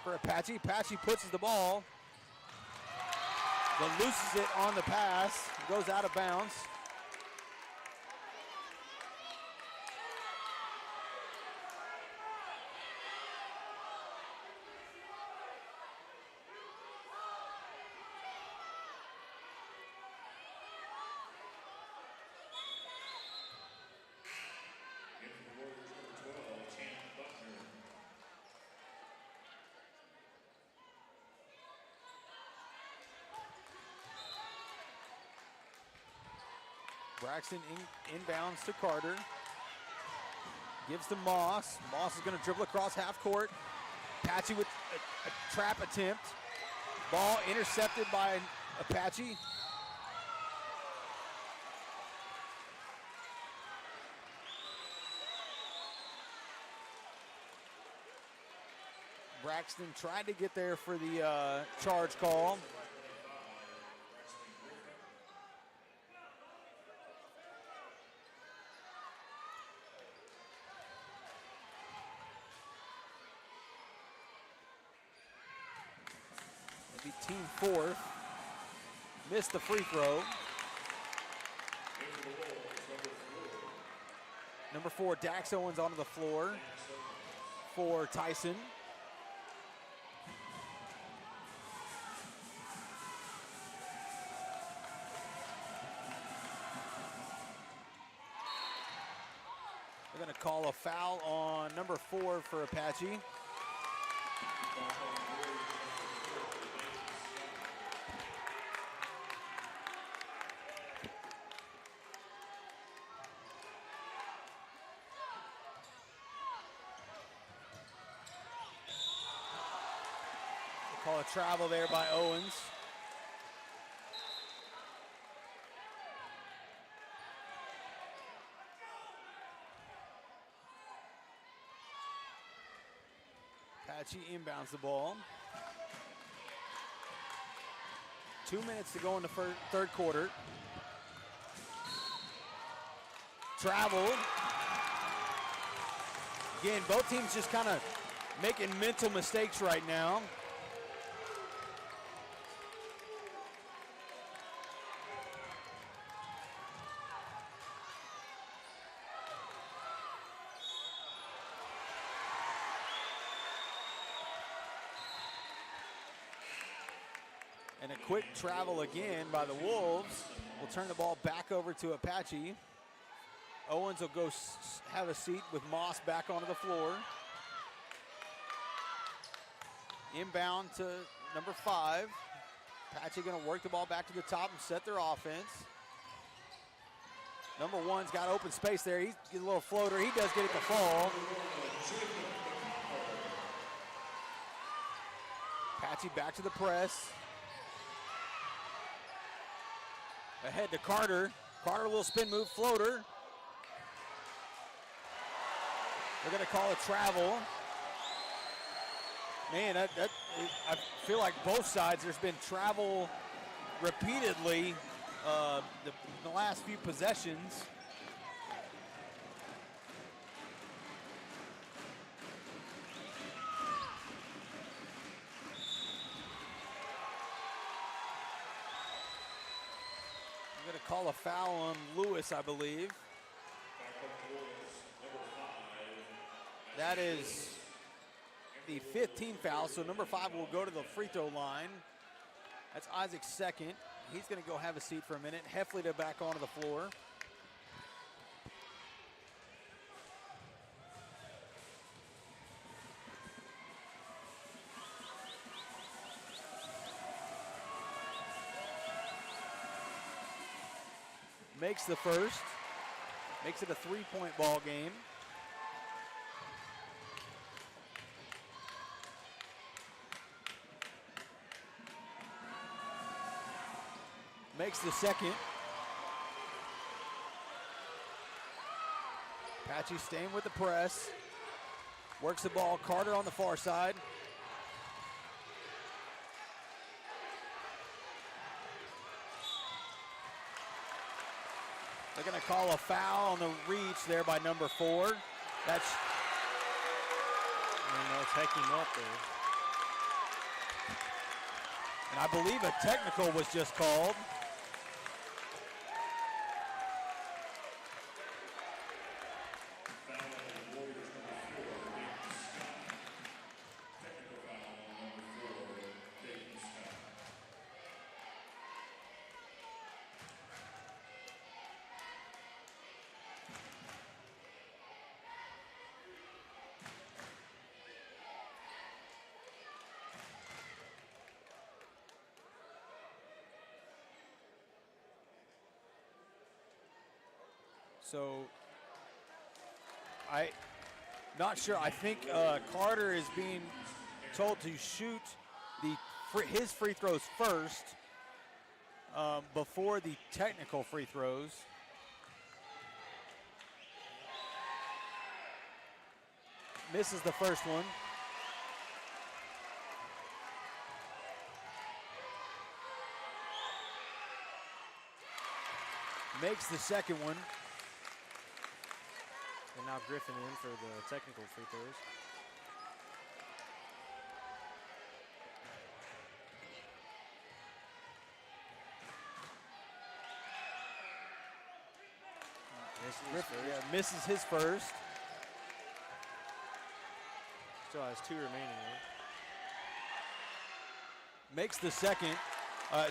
for Apache. Apache puts the ball, but loses it on the pass. Goes out of bounds. Braxton inbounds to Carter. Gives to Moss. Moss is going to dribble across half court. Apache with a trap attempt. Ball intercepted by Apache. Braxton tried to get there for the charge call. Team 4th. Missed the free throw. Number 4, Dax Owens onto the floor for Tyson. They're going to call a foul on number 4 for Apache. Call a travel there by Owens. Apache inbounds the ball. 2 minutes to go in the third quarter. Travel. Again, both teams just kind of making mental mistakes right now. And a quick travel again by the Wolves. Will turn the ball back over to Apache. Owens will go have a seat with Moss back onto the floor. Inbound to number 5. Apache going to work the ball back to the top and set their offense. Number 1's got open space there. He's a little floater. He does get it to fall. Apache back to the press. Ahead to Carter. Carter, a little spin move, floater. They're going to call a travel. Man, I feel like both sides, there's been travel repeatedly the last few possessions. I'm going to call a foul on Lewis, I believe. That is the 15th foul, so number 5 will go to the free throw line. That's Isaac's second. He's going to go have a seat for a minute. Heffley to back onto the floor. Makes the first. Makes it a 3-point ball game. Makes the second. Apache staying with the press. Works the ball. Carter on the far side. They're going to call a foul on the reach there by number 4. That's. And let's heck him up there. And I believe a technical was just called. So, not sure. I think Carter is being told to shoot his free throws first before the technical free throws. Misses the first one. Makes the second one. And now Griffin in for the technical free throws. Misses his first. Still has 2 remaining though. Makes the second.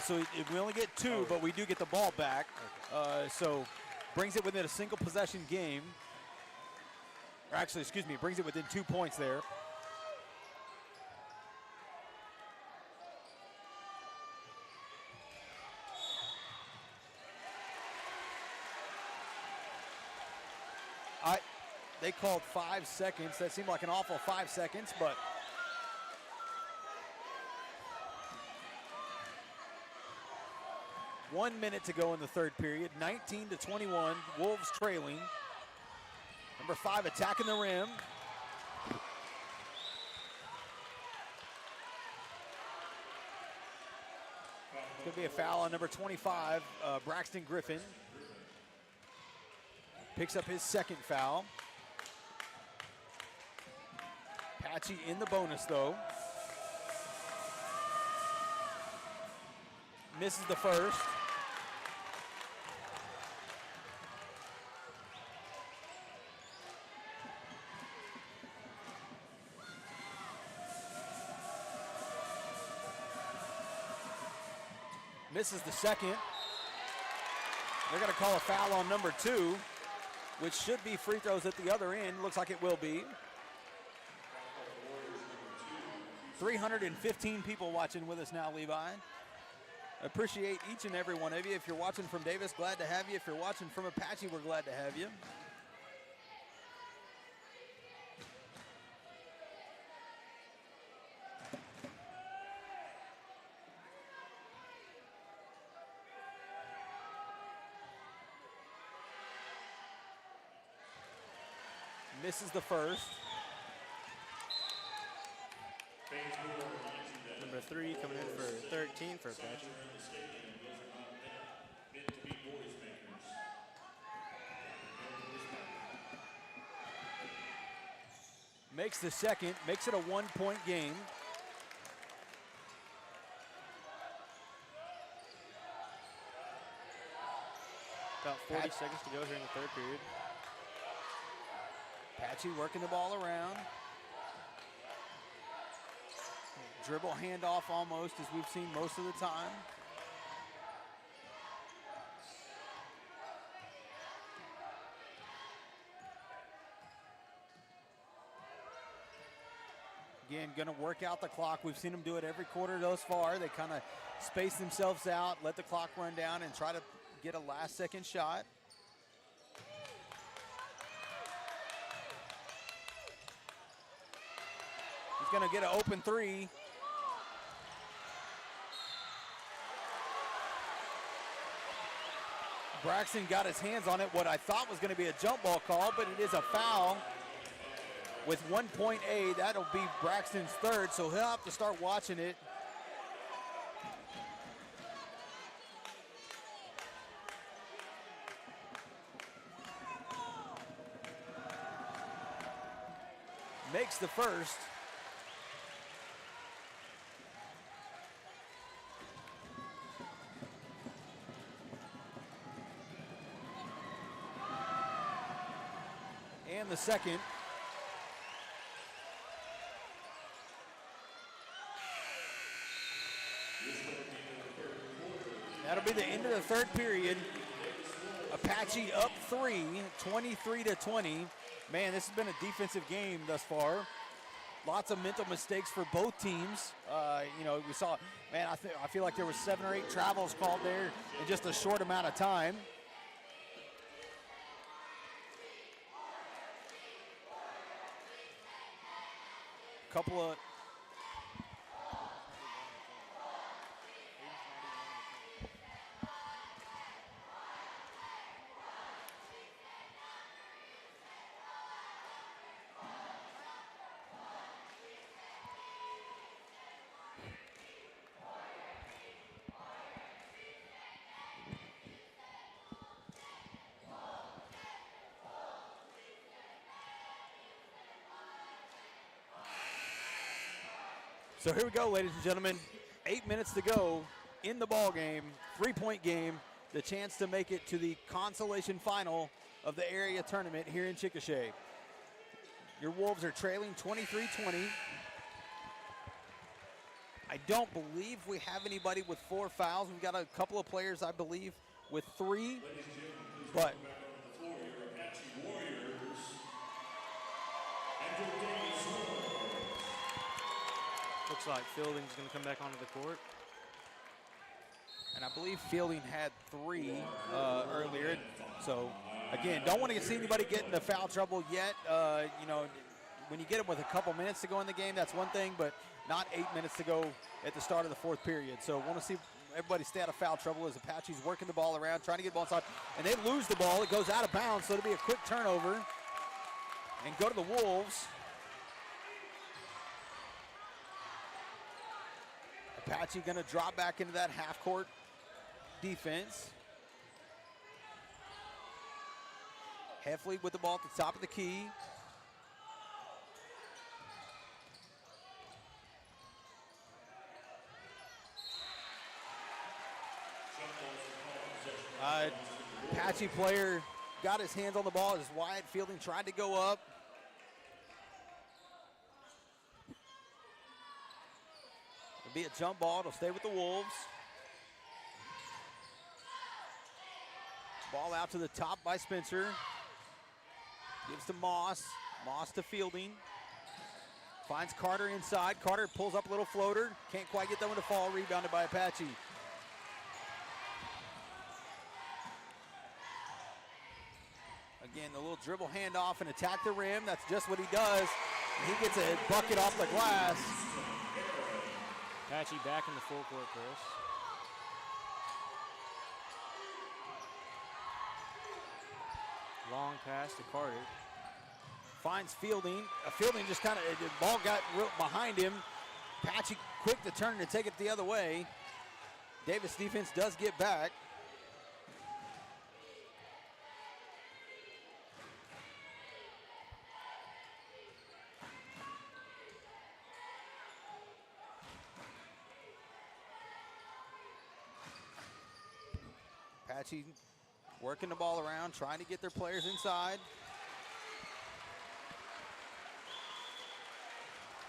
So we only get 2, but we do get the ball back. Okay. So brings it within a single possession game. Or actually, excuse me, brings it within 2 points there. They called 5 seconds. That seemed like an awful 5 seconds, but One minute to go in the third period. 19-21, Wolves trailing. Number 5 attacking the rim. Could be a foul on number 25, Braxton Griffin. Picks up his second foul. Apache in the bonus though. Misses the first. Misses the second. They're going to call a foul on number 2, which should be free throws at the other end. Looks like it will be. 315 people watching with us now, Levi. Appreciate each and every one of you. If you're watching from Davis, glad to have you. If you're watching from Apache, we're glad to have you. Misses the first. Number 3 coming in for 13 for Apache. Makes the second, makes it a 1-point game. About 40 seconds to go here in the third period. Apache working the ball around. Dribble handoff almost, as we've seen most of the time. Again, going to work out the clock. We've seen them do it every quarter thus far. They kind of space themselves out, let the clock run down, and try to get a last-second shot. He's going to get an open 3. Braxton got his hands on it, what I thought was going to be a jump ball call, but it is a foul with 1.8. That'll be Braxton's third, so he'll have to start watching it. Makes the first. And the second. That'll be the end of the third period. Apache up 3, 23-20. Man, this has been a defensive game thus far. Lots of mental mistakes for both teams. You know, we saw, man, I feel like there was 7 or 8 travels called there in just a short amount of time. Couple of So here we go, ladies and gentlemen. 8 minutes to go in the ball game, 3-point game, the chance to make it to the consolation final of the area tournament here in Chickasha. Your Wolves are trailing 23-20. I don't believe we have anybody with 4 fouls. We've got a couple of players, I believe, with 3, but Looks like Fielding's going to come back onto the court. and I believe Fielding had 3 earlier. So, again, don't want to see anybody get into foul trouble yet. You know, when you get them with a couple minutes to go in the game, that's one thing, but not 8 minutes to go at the start of the 4th period. So, want to see everybody stay out of foul trouble as Apache's working the ball around, trying to get the ball inside, and they lose the ball. It goes out of bounds, so it'll be a quick turnover and go to the Wolves. Apache going to drop back into that half-court defense. Heffley with the ball at the top of the key. Apache player got his hands on the ball as Wyatt Fielding tried to go up. It'll be a jump ball. It'll stay with the Wolves. Ball out to the top by Spencer. Gives to Moss. Moss to Fielding. Finds Carter inside. Carter pulls up a little floater. Can't quite get that one to fall. Rebounded by Apache. Again, the little dribble handoff and attack the rim. That's just what he does. And he gets a bucket off the glass. Apache back in the full court press. Long pass to Carter. Finds Fielding. Fielding just kind of, the ball got behind him. Apache quick to turn and take it the other way. Davis defense does get back. Apache working the ball around, trying to get their players inside.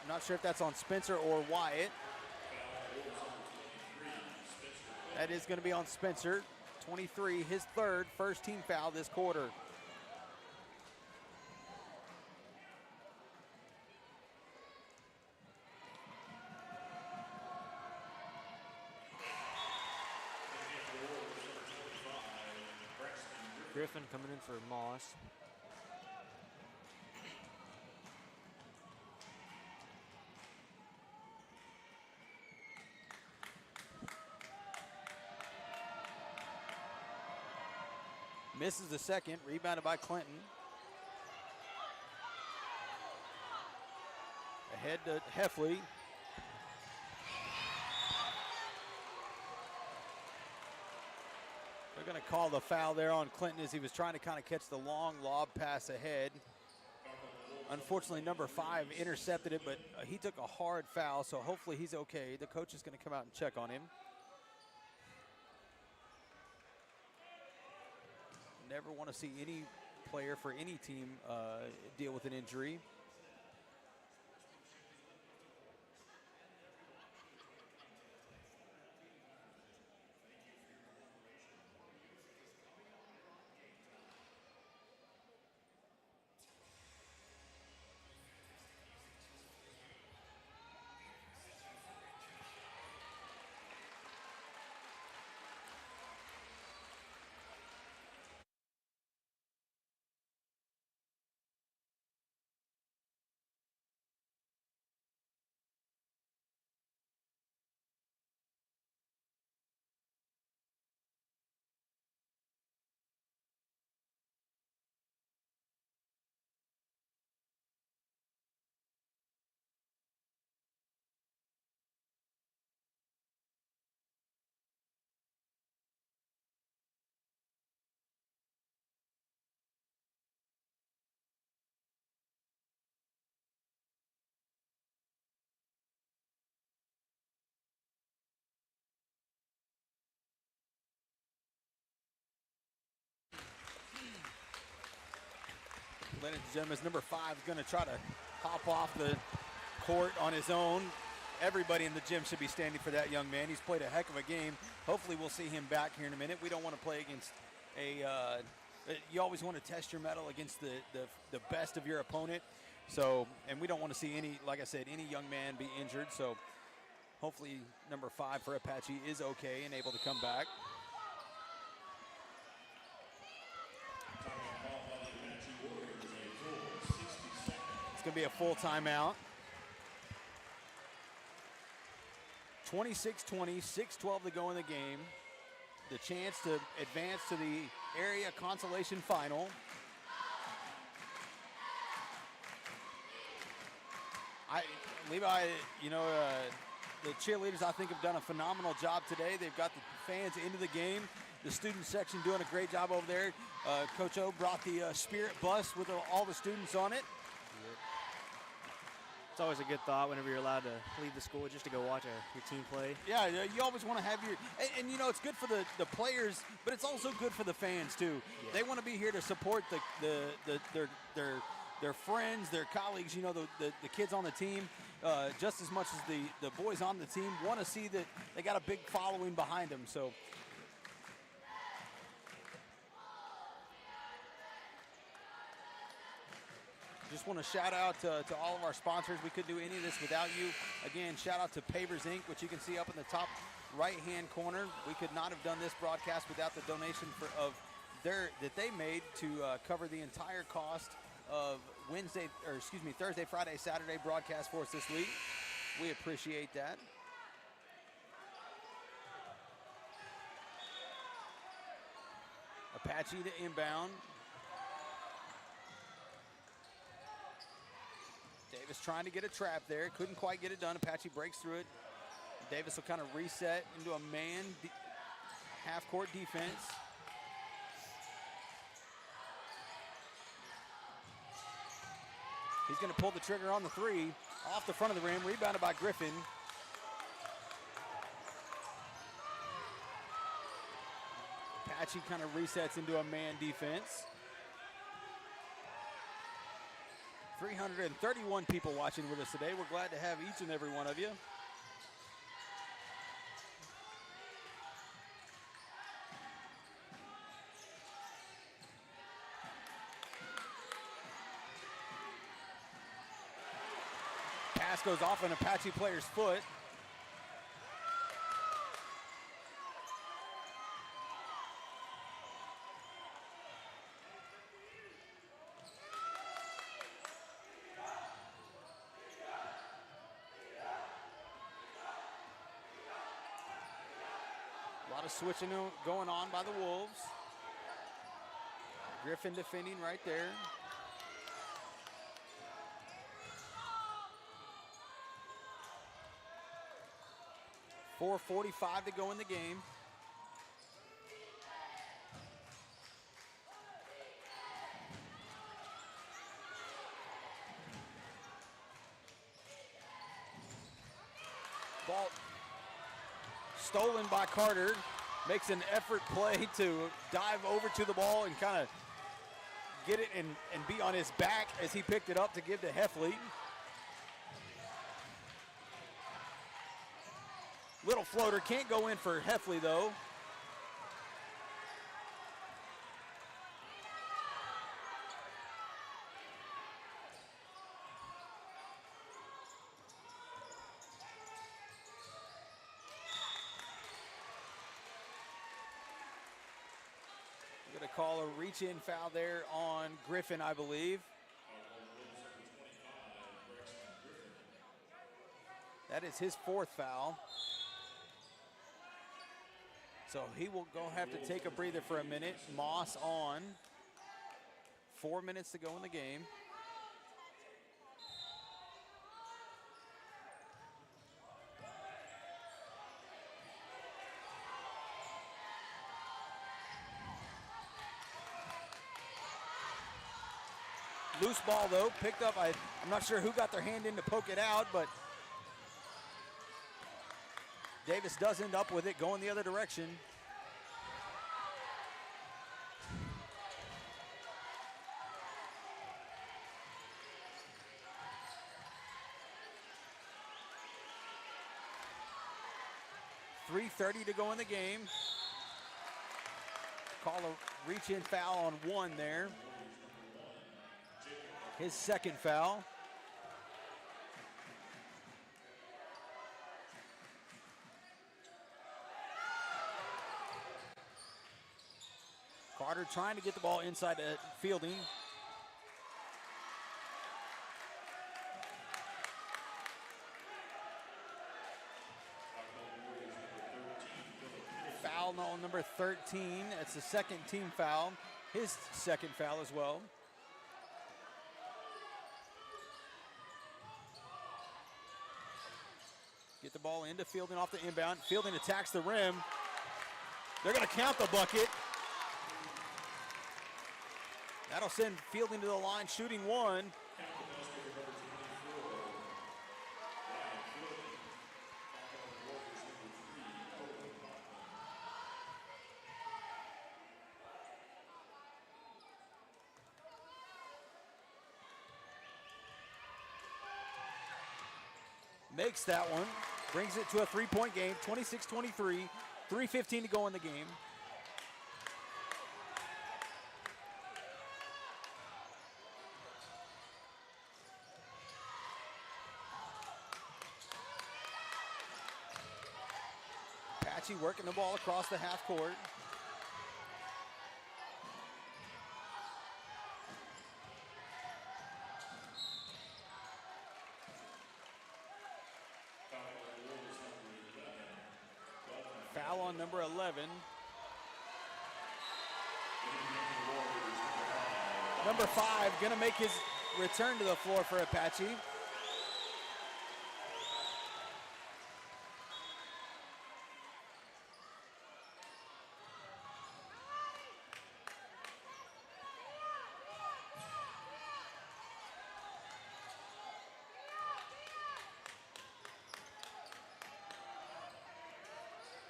I'm not sure if that's on Spencer or Wyatt. That is going to be on Spencer. 23, his third, first team foul this quarter. Griffin coming in for Moss. Misses the second, rebounded by Clinton. Ahead to Heffley. They're going to call the foul there on Clinton as he was trying to kind of catch the long lob pass ahead. Unfortunately, number 5 intercepted it, but he took a hard foul, so hopefully he's okay. The coach is going to come out and check on him. Never want to see any player for any team deal with an injury. Ladies and gentlemen, number 5 is going to try to hop off the court on his own. Everybody in the gym should be standing for that young man. He's played a heck of a game. Hopefully we'll see him back here in a minute. We don't want to play against you always want to test your mettle against the best of your opponent. So, and we don't want to see any, like I said, any young man be injured. So hopefully number 5 for Apache is okay and able to come back. It's going to be a full timeout. 26-20, 6:12 to go in the game. The chance to advance to the area consolation final. Levi, the cheerleaders, I think, have done a phenomenal job today. They've got the fans into the game. The student section doing a great job over there. Coach O brought the Spirit bus with all the students on it. It's always a good thought whenever you're allowed to leave the school just to go watch your team play. Yeah, you always want to have your – and it's good for the players, but it's also good for the fans, too. Yeah. They want to be here to support their friends, their colleagues, the kids on the team, just as much as the boys on the team want to see that they got a big following behind them. So – just want to shout out to all of our sponsors. We couldn't do any of this without you. Again, shout out to Pavers Inc., which you can see up in the top right-hand corner. We could not have done this broadcast without the donation that they made to cover the entire cost of Thursday, Friday, Saturday broadcast for us this week. We appreciate that. Apache to inbound. Davis trying to get a trap there. Couldn't quite get it done. Apache breaks through it. Davis will kind of reset into a man half-court defense. He's going to pull the trigger on the 3. Off the front of the rim. Rebounded by Griffin. Apache kind of resets into a man defense. 331 people watching with us today. We're glad to have each and every one of you. Pass goes off an Apache player's foot. A lot of switching going on by the Wolves. Griffin defending right there. 4:45 to go in the game. Ball stolen by Carter. Makes an effort play to dive over to the ball and kind of get it and be on his back as he picked it up to give to Heffley. Little floater, can't go in for Heffley though. We're gonna call a reach-in foul there on Griffin, I believe. That is his 4th foul. So he will go have to take a breather for a minute. Moss on. 4 minutes to go in the game. Loose ball though, picked up. I'm not sure who got their hand in to poke it out, but Davis does end up with it going the other direction. .3:30 to go in the game. Call a reach-in foul on 1 there. His 2nd foul. Carter trying to get the ball inside the Fielding. Foul on number 13. That's the 2nd team foul. His 2nd foul as well. Get the ball into Fielding off the inbound. Fielding attacks the rim. They're going to count the bucket. That'll send Fielding to the line, shooting 1. Makes that one. Brings it to a 3-point game, 26-23, 3:15 to go in the game. Apache working the ball across the half court. Foul on number 11. Number 5 gonna make his return to the floor for Apache.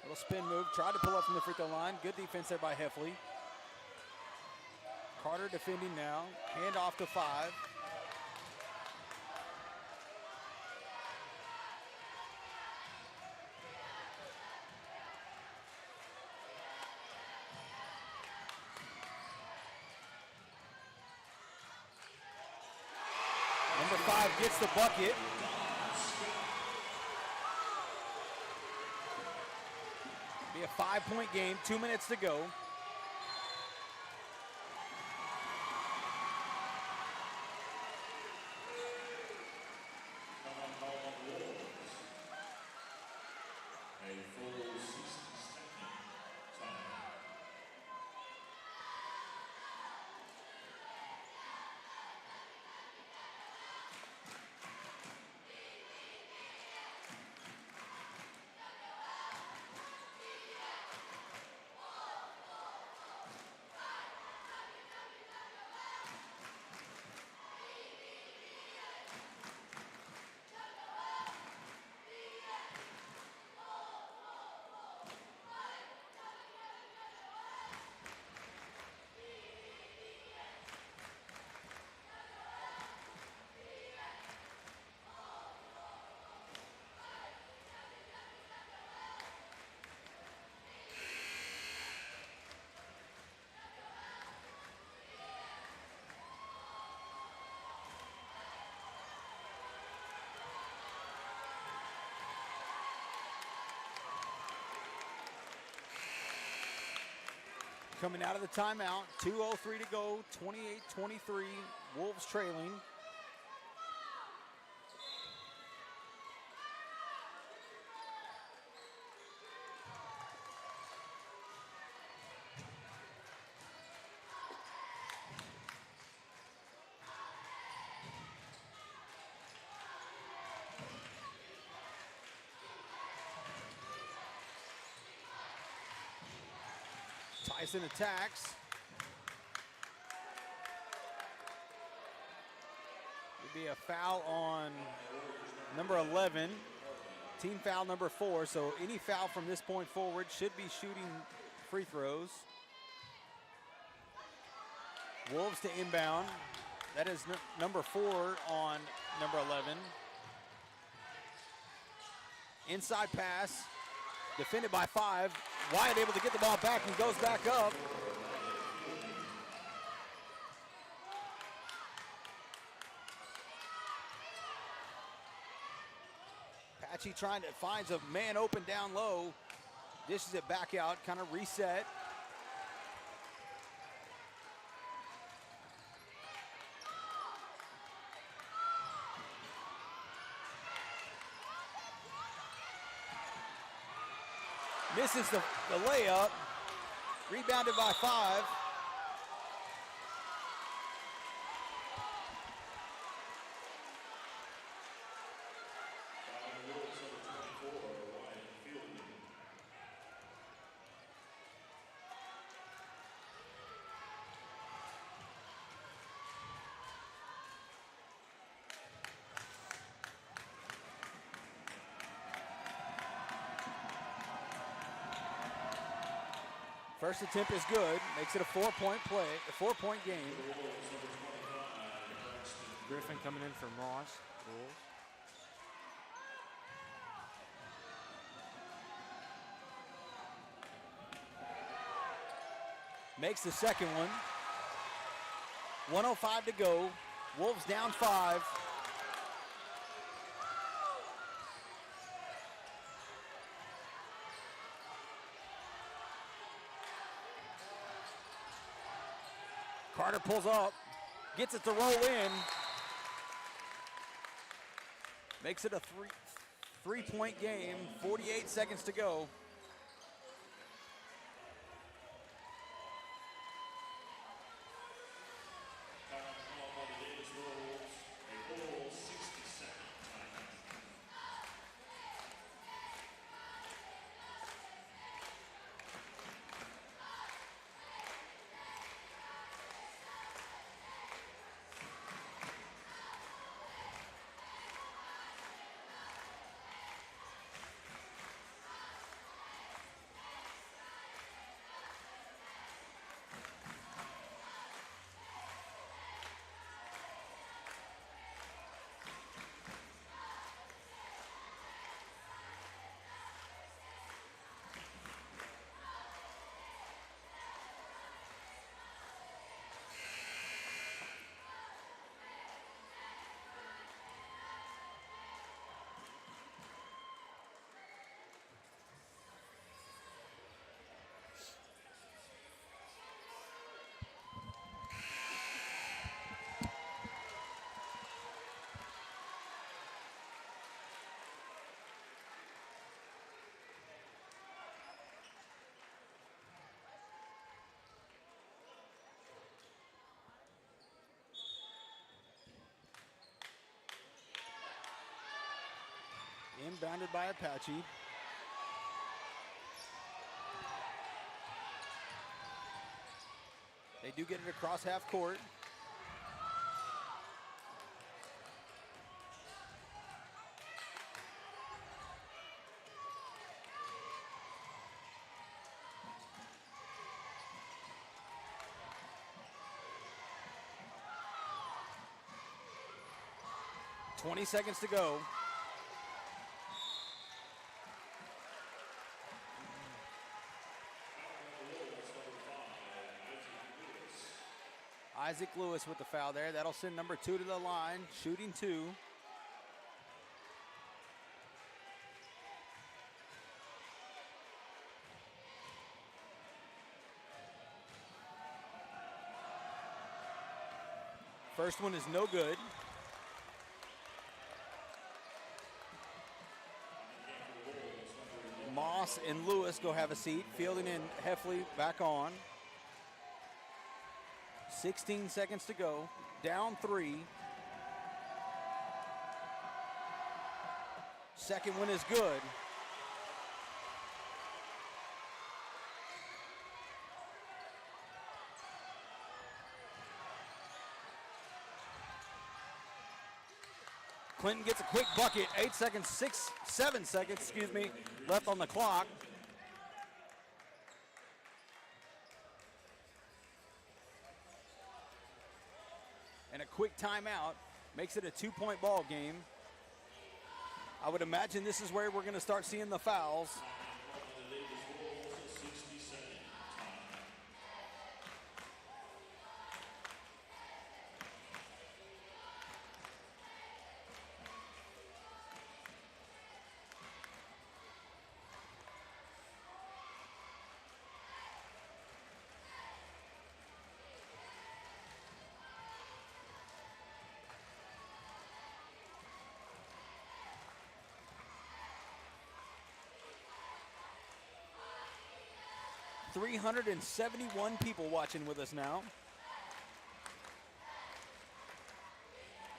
Little spin move, tried to pull up from the free throw line. Good defense there by Heffley. Carter defending now. Hand off to 5. Number 5 gets the bucket. Be a 5-point game, 2 minutes to go. A full 60-second time. coming out of the timeout. 2:03 to go, 28-23, Wolves trailing. Tyson attacks. It'd be a foul on number 11. Team foul number 4. So any foul from this point forward should be shooting free throws. Wolves to inbound. That is number 4 on number 11. Inside pass. Defended by 5. Wyatt able to get the ball back and goes back up. Apache trying to finds a man open down low. Dishes it back out, kind of reset. Misses the layup. Rebounded by 5. First attempt is good. Makes it a 4-point play, a 4-point game. Griffin coming in for Moss. Wolves. Makes the second one. 1:05 to go. Wolves down 5. Carter pulls up, gets it to roll in. Makes it a three-point game, 48 seconds to go. Inbounded by Apache. They do get it across half court. .20 seconds to go. Isaac Lewis with the foul there. That'll send number 2 to the line, shooting 2. First one is no good. Moss and Lewis go have a seat. Fielding and Heffley back on. 16 seconds to go. Down 3. Second one is good. Clinton gets a quick bucket. 7 seconds, left on the clock. And a quick timeout makes it a 2-point ball game. I would imagine this is where we're going to start seeing the fouls. $371 people watching with us now.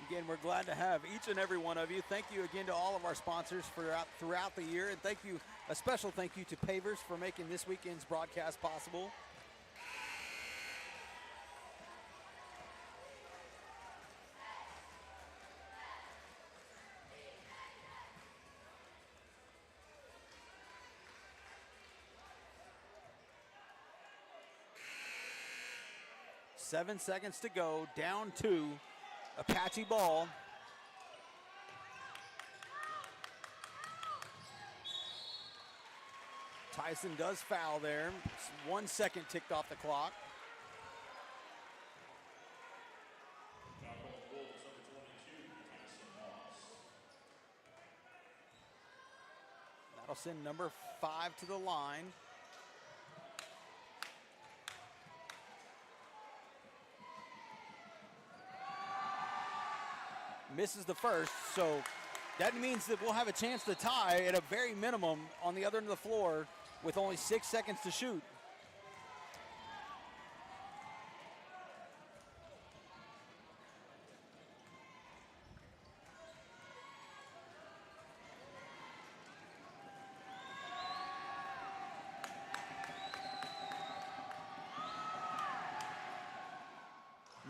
Again, we're glad to have each and every one of you. Thank you again to all of our sponsors throughout the year. And a special thank you to Pavers for making this weekend's broadcast possible. Seven seconds to go, down 2, Apache ball. Tyson does foul there. 1 second ticked off the clock. That'll send number 5 to the line. Misses the first, so that means that we'll have a chance to tie at a very minimum on the other end of the floor with only 6 seconds to shoot.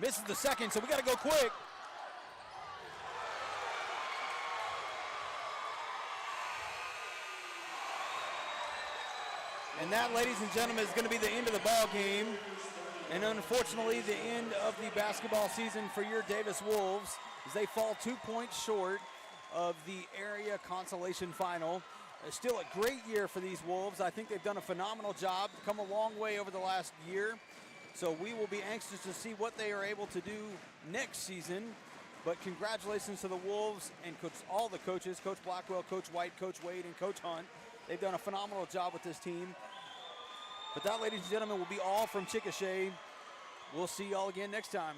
Misses the second, so we got to go quick. And that, ladies and gentlemen, is going to be the end of the ball game. And unfortunately, the end of the basketball season for your Davis Wolves as they fall 2 points short of the area consolation final. Still a great year for these Wolves. I think they've done a phenomenal job, come a long way over the last year. So we will be anxious to see what they are able to do next season. But congratulations to the Wolves and all the coaches, Coach Blackwell, Coach White, Coach Wade, and Coach Hunt. They've done a phenomenal job with this team. But that, ladies and gentlemen, will be all from Chickasha. We'll see y'all again next time.